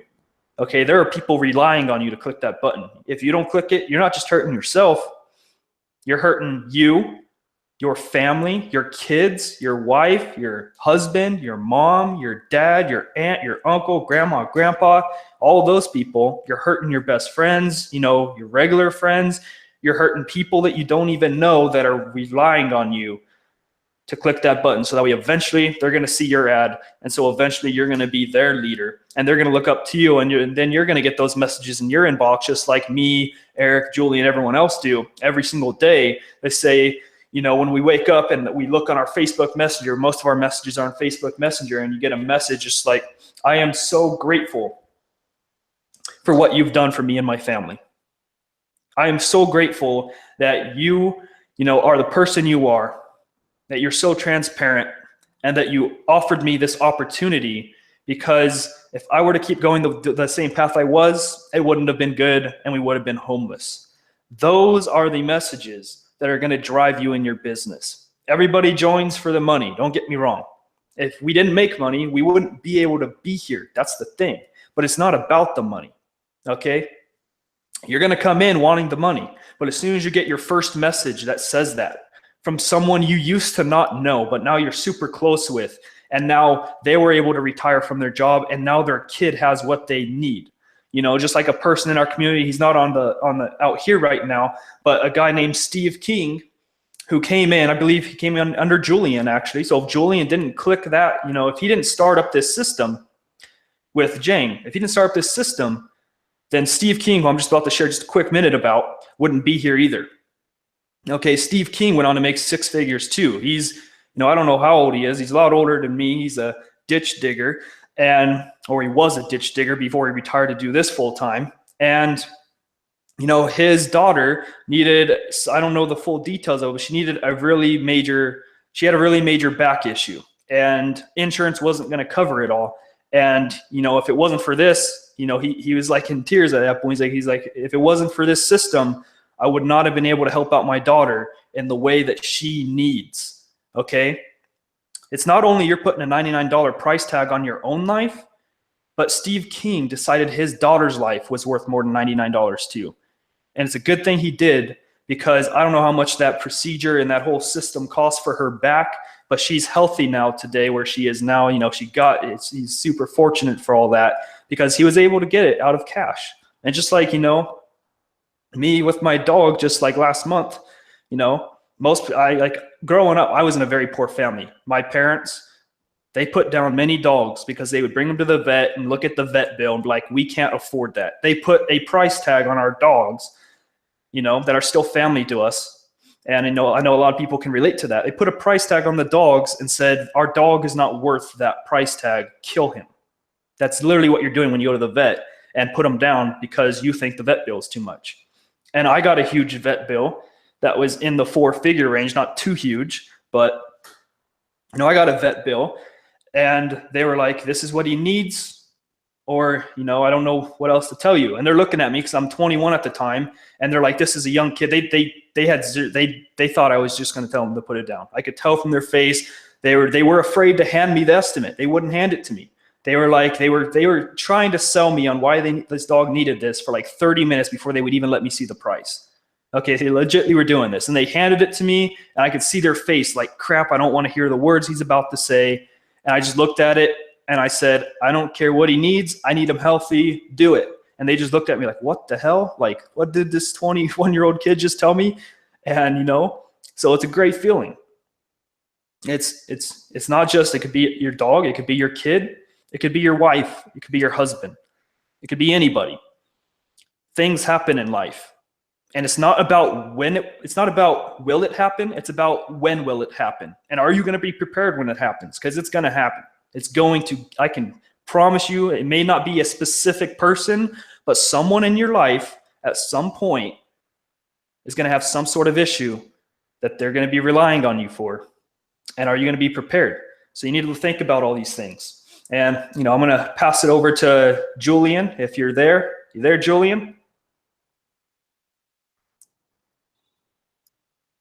Okay, there are people relying on you to click that button. If you don't click it, you're not just hurting yourself, you're hurting you, your family, your kids, your wife, your husband, your mom, your dad, your aunt, your uncle, grandma, grandpa, all those people. You're hurting your best friends, you know, your regular friends. You're hurting people that you don't even know that are relying on you to click that button, so that way eventually they're going to see your ad, and so eventually you're going to be their leader, and they're going to look up to you, and then you're going to get those messages in your inbox, just like me, Eric, Julie, and everyone else do every single day. They say, you know, when we wake up and we look on our Facebook Messenger, most of our messages are on Facebook Messenger, and you get a message just like, I am so grateful for what you've done for me and my family. I am so grateful that you know, are the person you are, that you're so transparent, and that you offered me this opportunity, because if I were to keep going the same path I was, it wouldn't have been good, and we would have been homeless. Those are the messages that are going to drive you in your business. Everybody joins for the money. Don't get me wrong. If we didn't make money, we wouldn't be able to be here. That's the thing. But it's not about the money, okay? You're going to come in wanting the money, but as soon as you get your first message that says that, from someone you used to not know, but now you're super close with, and now they were able to retire from their job, and now their kid has what they need. You know, just like a person in our community, he's not on the out here right now, but a guy named Steve King, who came in, I believe he came in under Julian actually. So if Julian didn't click that, you know, if he didn't start up this system with Jang, if he didn't start up this system, then Steve King, who I'm just about to share just a quick minute about, wouldn't be here either. Okay, Steve King went on to make six figures too. He's, you know, I don't know how old he is. He's a lot older than me. He's a ditch digger. or he was a ditch digger before he retired to do this full time. And his daughter needed, I don't know the full details of it, but she had a really major back issue, and insurance wasn't going to cover it all. And, if it wasn't for this, he was like in tears at that point. He's like, if it wasn't for this system, I would not have been able to help out my daughter in the way that she needs. Okay. It's not only you're putting a $99 price tag on your own life, but Steve King decided his daughter's life was worth more than $99 too. And it's a good thing he did, because I don't know how much that procedure and that whole system costs for her back, but she's healthy now today where she is now. He's super fortunate for all that, because he was able to get it out of cash. And just like, me with my dog, just like last month, growing up, I was in a very poor family. My parents, they put down many dogs because they would bring them to the vet and look at the vet bill and be like, we can't afford that. They put a price tag on our dogs, that are still family to us. And I know a lot of people can relate to that. They put a price tag on the dogs and said, our dog is not worth that price tag. Kill him. That's literally what you're doing when you go to the vet, and put them down because you think the vet bill is too much. And I got a huge vet bill that was in the 4-figure range, not too huge, but I got a vet bill, and they were like, this is what he needs, or, I don't know what else to tell you. And they're looking at me because I'm 21 at the time, and they're like, this is a young kid. They thought I was just going to tell them to put it down. I could tell from their face they were afraid to hand me the estimate. They wouldn't hand it to me. They were trying to sell me on why this dog needed this for like 30 minutes before they would even let me see the price. Okay, they legitimately were doing this, and they handed it to me, and I could see their face like, crap, I don't want to hear the words he's about to say. And I just looked at it, and I said, I don't care what he needs. I need him healthy. Do it. And they just looked at me like, what the hell? Like, what did this 21-year-old kid just tell me? And, so it's a great feeling. It's not just, it could be your dog. It could be your kid. It could be your wife. It could be your husband. It could be anybody. Things happen in life. And it's not about it's not about will it happen. It's about when will it happen. And are you going to be prepared when it happens? Because it's going to happen. It's going to, I can promise you, it may not be a specific person, but someone in your life at some point is going to have some sort of issue that they're going to be relying on you for. And are you going to be prepared? So you need to think about all these things. And, I'm going to pass it over to Julian. If you're there, Julian?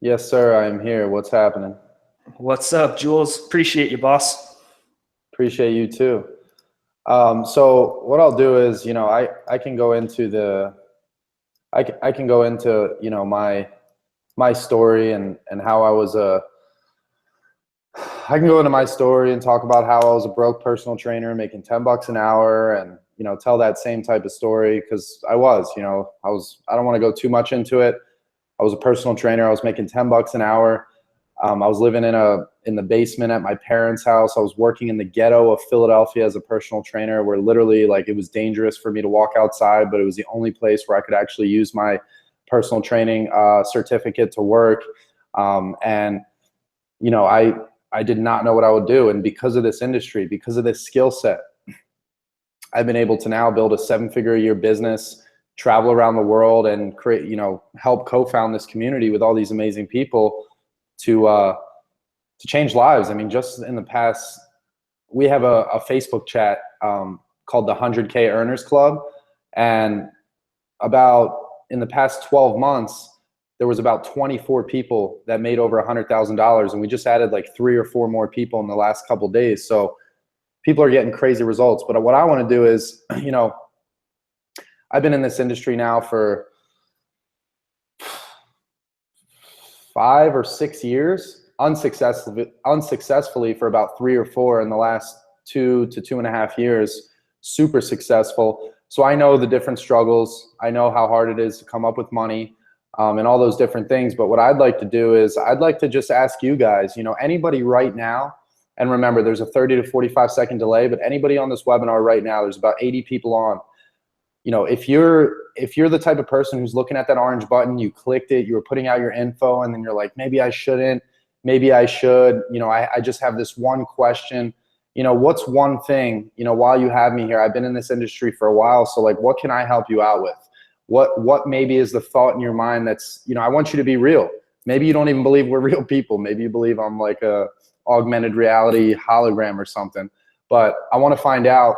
Yes, sir. I'm here. What's happening? What's up, Jules? Appreciate you, boss. Appreciate you too. So what I'll do is, I can go into I can go into, my story and how I was I can go into my story and talk about how I was a broke personal trainer making $10 an hour, and, tell that same type of story. Cause I don't want to go too much into it. I was a personal trainer. I was making $10 an hour. I was living in the basement at my parents' house. I was working in the ghetto of Philadelphia as a personal trainer, where literally it was dangerous for me to walk outside, but it was the only place where I could actually use my personal training certificate to work. And I did not know what I would do. And because of this industry, because of this skill set, I've been able to now build a 7-figure-a-year business, travel around the world, and create, help co-found this community with all these amazing people to change lives. I mean, just in the past, we have a Facebook chat called the 100K Earners Club. And in the past 12 months, there was about 24 people that made over $100,000. And we just added like 3 or 4 more people in the last couple of days. So people are getting crazy results. But what I want to do is, I've been in this industry now for 5 or 6 years, unsuccessfully for about 3 or 4 in the last 2 to 2.5 years, super successful. So I know the different struggles. I know how hard it is to come up with money and all those different things. But what I'd like to do is I'd like to just ask you guys, anybody right now, and remember, there's a 30 to 45 second delay, but anybody on this webinar right now, there's about 80 people on. If you're the type of person who's looking at that orange button, you clicked it, you were putting out your info, and then you're like, maybe I shouldn't, maybe I should, I just have this one question. what's one thing, while you have me here, I've been in this industry for a while. So like, what can I help you out with? What maybe is the thought in your mind that's, I want you to be real. Maybe you don't even believe we're real people. Maybe you believe I'm like a augmented reality hologram or something. But I want to find out,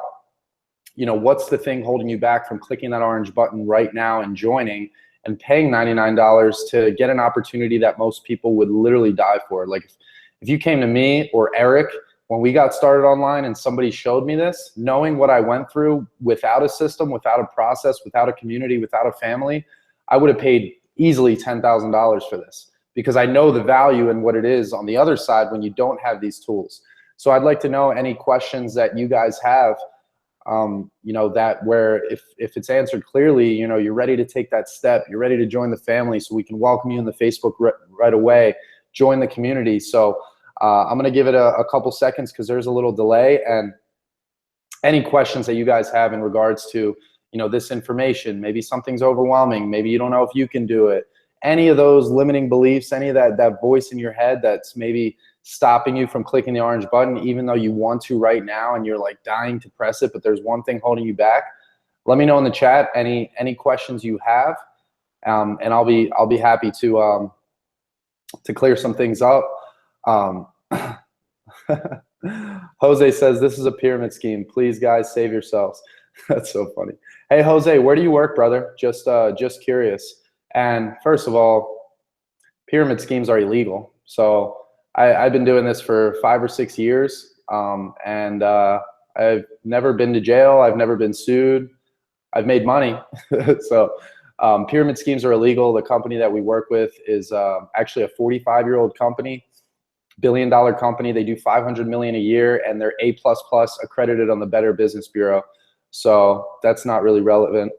what's the thing holding you back from clicking that orange button right now and joining and paying $99 to get an opportunity that most people would literally die for. Like if you came to me or Eric when we got started online and somebody showed me this, knowing what I went through without a system, without a process, without a community, without a family, I would have paid easily $10,000 for this, because I know the value and what it is on the other side when you don't have these tools. So I'd like to know any questions that you guys have, that where if it's answered clearly, you're ready to take that step, you're ready to join the family so we can welcome you in the Facebook right away, join the community. So I'm going to give it a couple seconds because there's a little delay, and any questions that you guys have in regards to, this information, maybe something's overwhelming, maybe you don't know if you can do it, any of those limiting beliefs, any of that voice in your head that's maybe stopping you from clicking the orange button, even though you want to right now and you're like dying to press it, but there's one thing holding you back, let me know in the chat any questions you have, and I'll be happy to clear some things up. Jose says, this is a pyramid scheme. Please, guys, save yourselves. That's so funny. Hey, Jose, where do you work, brother? Just curious. And first of all, pyramid schemes are illegal. So I've been doing this for 5 or 6 years, and I've never been to jail. I've never been sued. I've made money. So pyramid schemes are illegal. The company that we work with is actually a 45-year-old company, billion-dollar company. They do $500 million a year, and they're A++ accredited on the Better Business Bureau. So that's not really relevant.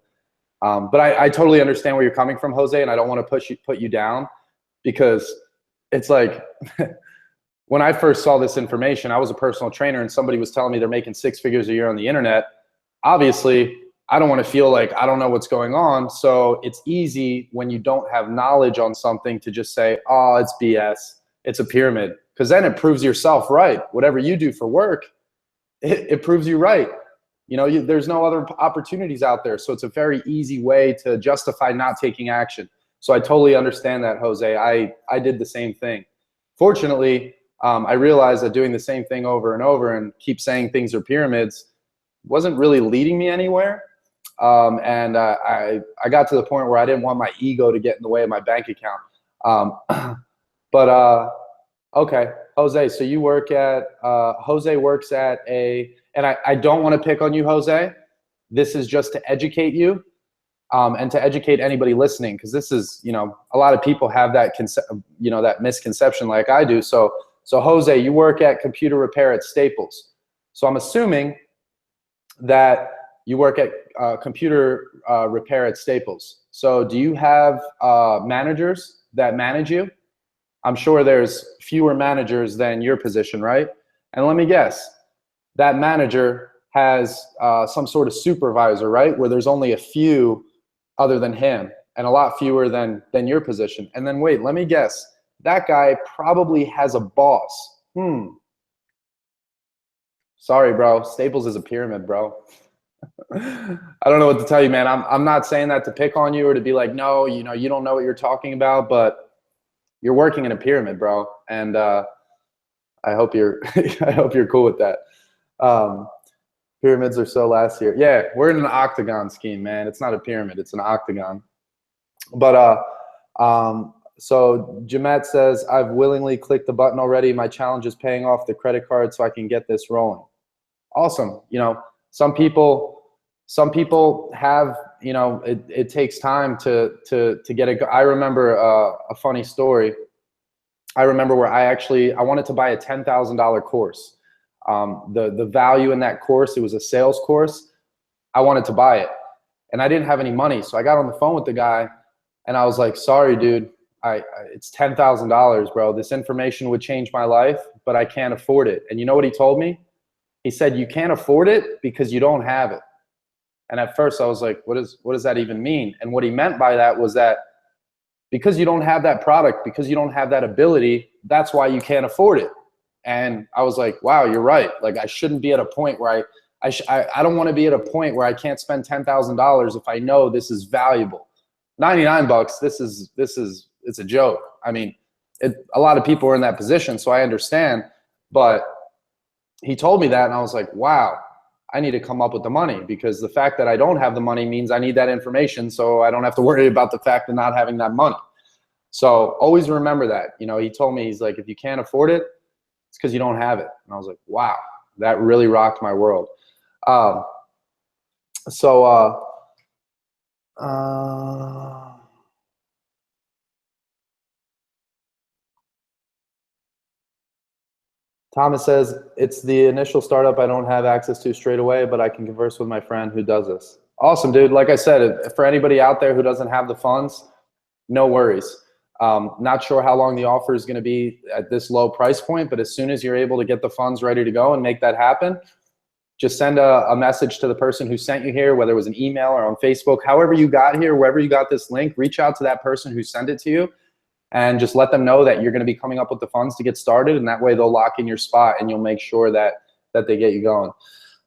But I totally understand where you're coming from, Jose, and I don't want to put you down, because it's like when I first saw this information, I was a personal trainer and somebody was telling me they're making 6 figures a year on the internet. Obviously, I don't want to feel like I don't know what's going on. So it's easy when you don't have knowledge on something to just say, oh, it's BS. It's a pyramid. Because then it proves yourself right. Whatever you do for work, it proves you right. There's no other opportunities out there. So it's a very easy way to justify not taking action. So I totally understand that, Jose. I did the same thing. Fortunately, I realized that doing the same thing over and over and keep saying things are pyramids wasn't really leading me anywhere. And I got to the point where I didn't want my ego to get in the way of my bank account. Okay, Jose, so you work at, Jose works at and I don't want to pick on you, Jose. This is just to educate you. And to educate anybody listening, because this is, a lot of people have that that misconception like I do. So Jose, you work at computer repair at Staples. So I'm assuming that you work at computer repair at Staples. So do you have managers that manage you? I'm sure there's fewer managers than your position, right? And let me guess, that manager has some sort of supervisor, right? Where there's only a few other than him, and a lot fewer than your position. And then wait, let me guess, that guy probably has a boss. Sorry, bro, Staples is a pyramid, bro. I don't know what to tell you, man. I'm not saying that to pick on you or to be like, no, you don't know what you're talking about, but you're working in a pyramid, bro. And I hope you're I hope you're cool with that. Pyramids are so last year. Yeah, we're in an octagon scheme, man. It's not a pyramid, it's an octagon. But so Jamet says, I've willingly clicked the button already. My challenge is paying off the credit card so I can get this rolling. Awesome. Some people have, it takes time to get it. I remember a funny story. I remember where I wanted to buy a $10,000 course. The value in that course, it was a sales course. I wanted to buy it and I didn't have any money. So I got on the phone with the guy and I was like, sorry, dude, it's $10,000, bro. This information would change my life, but I can't afford it. And you know what he told me? He said, you can't afford it because you don't have it. And at first I was like, what does that even mean? And what he meant by that was that because you don't have that product, because you don't have that ability, that's why you can't afford it. And I was like, wow, you're right. Like, I shouldn't be at a point where I don't want to be at a point where I can't spend $10,000 if I know this is valuable. 99 bucks, it's a joke. I mean, a lot of people are in that position, so I understand. But he told me that, and I was like, wow, I need to come up with the money, because the fact that I don't have the money means I need that information, so I don't have to worry about the fact of not having that money. So always remember that. You know, he told me, he's like, if you can't afford it, it's because you don't have it. And I was like, wow, that really rocked my world. Um, so Thomas says, it's the initial startup I don't have access to straight away, but I can converse with my friend who does this. Awesome, dude. Like I said, for anybody out there who doesn't have the funds, no worries. Not sure how long the offer is going to be at this low price point, but as soon as you're able to get the funds ready to go and make that happen, just send a message to the person who sent you here, whether it was an email or on Facebook, however you got here, wherever you got this link, reach out to that person who sent it to you and just let them know that you're going to be coming up with the funds to get started. And that way they'll lock in your spot and you'll make sure that they get you going.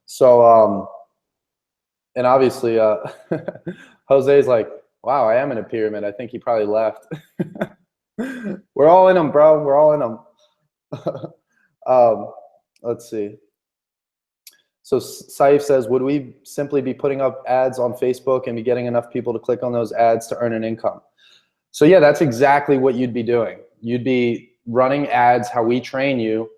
So, and obviously, Jose's like, wow, I am in a pyramid. I think he probably left. We're all in them, bro. We're all in them. Let's see. So Saif says, would we simply be putting up ads on Facebook and be getting enough people to click on those ads to earn an income? So yeah, that's exactly what you'd be doing. You'd be running ads how we train you,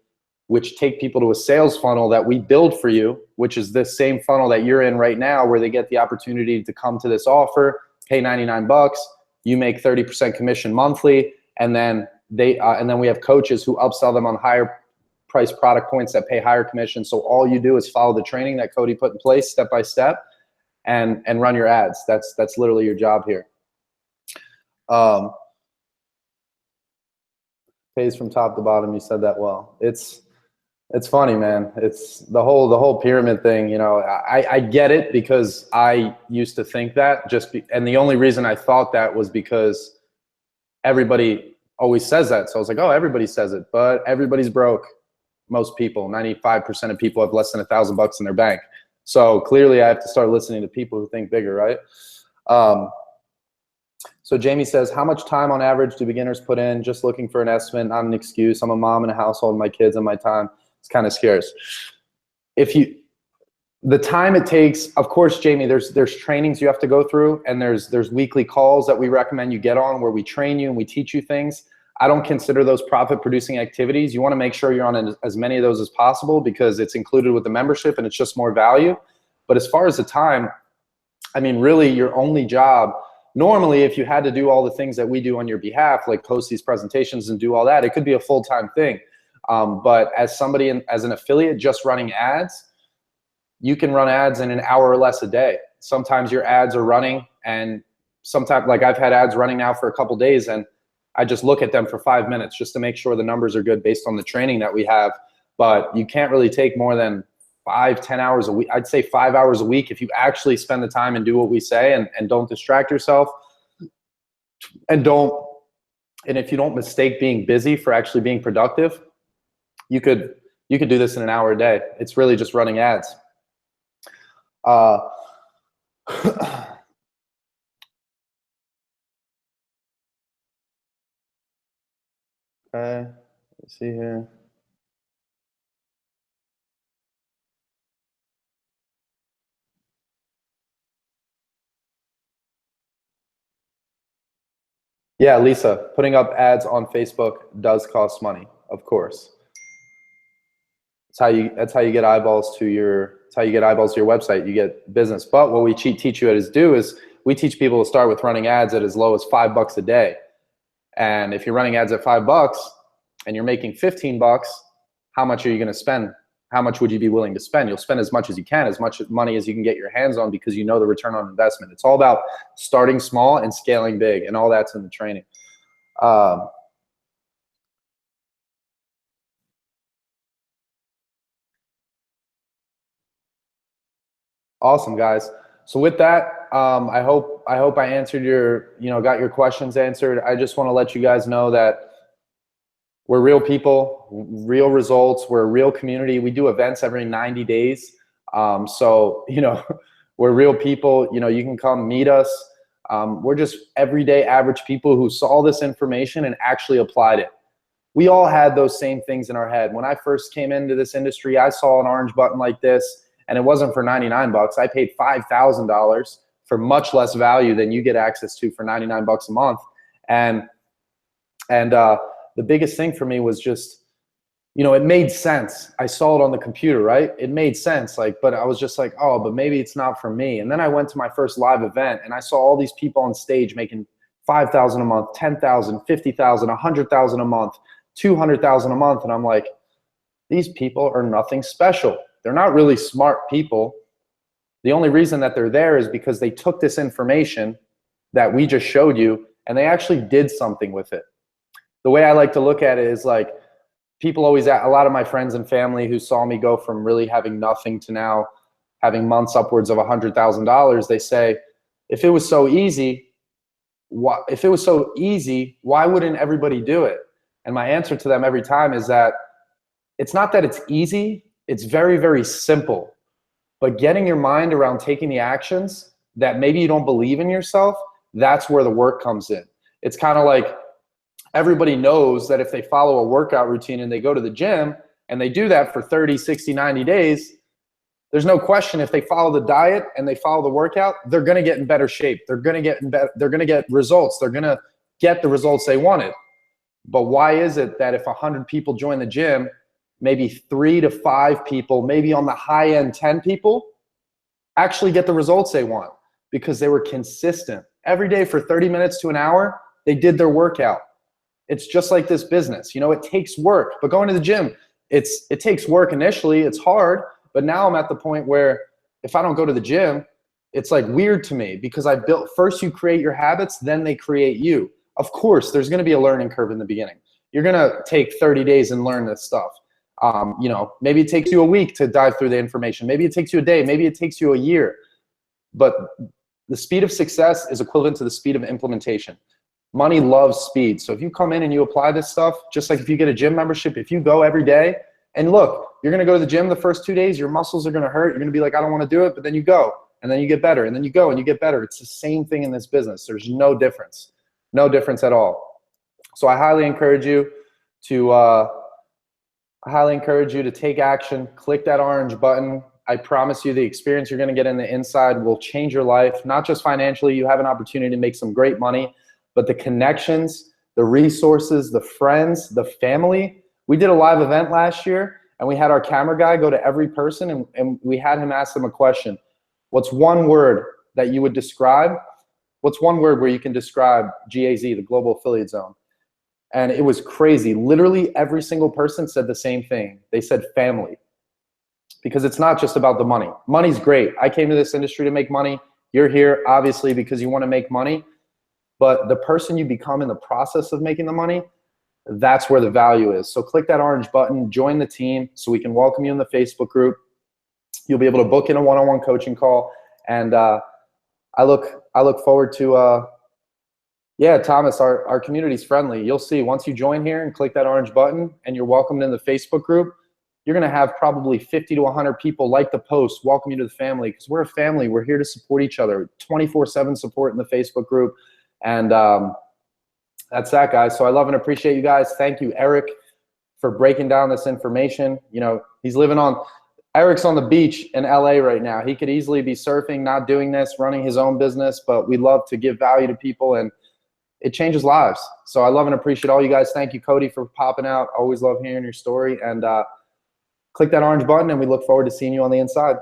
which take people to a sales funnel that we build for you, which is this same funnel that you're in right now, where they get the opportunity to come to this offer, pay 99 bucks, you make 30% commission monthly, and then we have coaches who upsell them on higher price product points that pay higher commission. So all you do is follow the training that Cody put in place step by step and run your ads. That's literally your job here. Pays from top to bottom. You said that well. It's funny, man. It's the whole pyramid thing. You know, I get it, because I used to think that and the only reason I thought that was because everybody always says that. So I was like, oh, everybody says it, but everybody's broke. Most people, 95% of people have less than $1,000 in their bank. So clearly I have to start listening to people who think bigger, right? So Jamie says, how much time on average do beginners put in? Just looking for an estimate, not an excuse. I'm a mom in a household, my kids and my time. It's kind of scarce. The time it takes, of course, Jamie, there's trainings you have to go through, and there's weekly calls that we recommend you get on where we train you and we teach you things. I don't consider those profit producing activities. You want to make sure you're on as many of those as possible, because it's included with the membership and it's just more value. But as far as the time, I mean, really your only job, normally if you had to do all the things that we do on your behalf, like post these presentations and do all that, it could be a full-time thing. But as somebody, as an affiliate just running ads, you can run ads in an hour or less a day. Sometimes your ads are running, and sometimes, like I've had ads running now for a couple days, and I just look at them for 5 minutes just to make sure the numbers are good based on the training that we have. But you can't really take more than 5-10 hours a week. I'd say 5 hours a week if you actually spend the time and do what we say, and don't distract yourself, and if you don't mistake being busy for actually being productive, you could do this in an hour a day. It's really just running ads. Okay, let's see here. Yeah, Lisa, putting up ads on Facebook does cost money, of course. That's how you get eyeballs to your website. You get business. But what we teach you is we teach people to start with running ads at as low as $5 a day. And if you're running ads at $5 and you're making 15 bucks, how much are you going to spend? How much would you be willing to spend? You'll spend as much as you can, as much money as you can get your hands on, because you know the return on investment. It's all about starting small and scaling big, and all that's in the training. Awesome, guys. So with that, I hope I answered got your questions answered. I just want to let you guys know that We're real people, real results. We're a real community. We do events every 90 days. So, you know, we're real people. You know, you can come meet us. We're just everyday average people who saw this information and actually applied it. We all had those same things in our head. When I first came into this industry, I saw an orange button like this, and it wasn't for 99 bucks. I paid $5,000 for much less value than you get access to for 99 bucks a month. And the biggest thing for me was just, you know, it made sense. I saw it on the computer, right? It made sense. Like, but I was just like, oh, but maybe it's not for me. And then I went to my first live event and I saw all these people on stage making 5,000 a month, 10,000, 50,000, 100,000 a month, 200,000 a month. And I'm like, these people are nothing special. They're not really smart people. The only reason that they're there is because they took this information that we just showed you and they actually did something with it. The way I like to look at it is like, people always, a lot of my friends and family who saw me go from really having nothing to now having months upwards of $100,000, they say, if it was so easy, why wouldn't everybody do it? And my answer to them every time is that it's not that it's easy, it's very, very simple. But getting your mind around taking the actions that maybe you don't believe in yourself, that's where the work comes in. It's kind of like, everybody knows that if they follow a workout routine and they go to the gym and they do that for 30, 60, 90 days, there's no question if they follow the diet and they follow the workout, they're going to get in better shape. They're going to get results. They're going to get the results they wanted. But why is it that if 100 people join the gym, maybe 3 to 5 people, maybe on the high end 10 people actually get the results they want? Because they were consistent. Every day for 30 minutes to an hour, they did their workout. It's just like this business. You know, it takes work. But going to the gym, it takes work initially. It's hard. But now I'm at the point where if I don't go to the gym, it's like weird to me because I built, first you create your habits, then they create you. Of course, there's going to be a learning curve in the beginning. You're going to take 30 days and learn this stuff. You know, maybe it takes you a week to dive through the information. Maybe it takes you a day. Maybe it takes you a year. But the speed of success is equivalent to the speed of implementation. Money loves speed. So if you come in and you apply this stuff, just like if you get a gym membership, if you go every day and look, you're going to go to the gym the first 2 days, your muscles are going to hurt. You're going to be like, I don't want to do it. But then you go and then you get better and then you go and you get better. It's the same thing in this business. There's no difference at all. So I highly encourage you to, take action. Click that orange button. I promise you the experience you're going to get in the inside will change your life, not just financially. You have an opportunity to make some great money, but the connections, the resources, the friends, the family. We did a live event last year and we had our camera guy go to every person and we had him ask them a question. What's one word that you would describe? What's one word where you can describe GAZ, the Global Affiliate Zone? And it was crazy. Literally every single person said the same thing. They said family. Because it's not just about the money. Money's great. I came to this industry to make money. You're here obviously because you want to make money. But the person you become in the process of making the money, that's where the value is. So click that orange button, join the team so we can welcome you in the Facebook group. You'll be able to book in a one-on-one coaching call. And I look forward to, yeah, Thomas, our community's friendly. You'll see once you join here and click that orange button and you're welcomed in the Facebook group, you're going to have probably 50 to 100 people like the post, welcome you to the family, because we're a family. We're here to support each other, 24/7 support in the Facebook group. And that's that, guys. So I love and appreciate you guys. Thank you, Eric, for breaking down this information. You know, Eric's on the beach in LA right now. He could easily be surfing, not doing this, running his own business, but we love to give value to people and it changes lives. So I love and appreciate all you guys. Thank you, Cody, for popping out. Always love hearing your story. And click that orange button and we look forward to seeing you on the inside.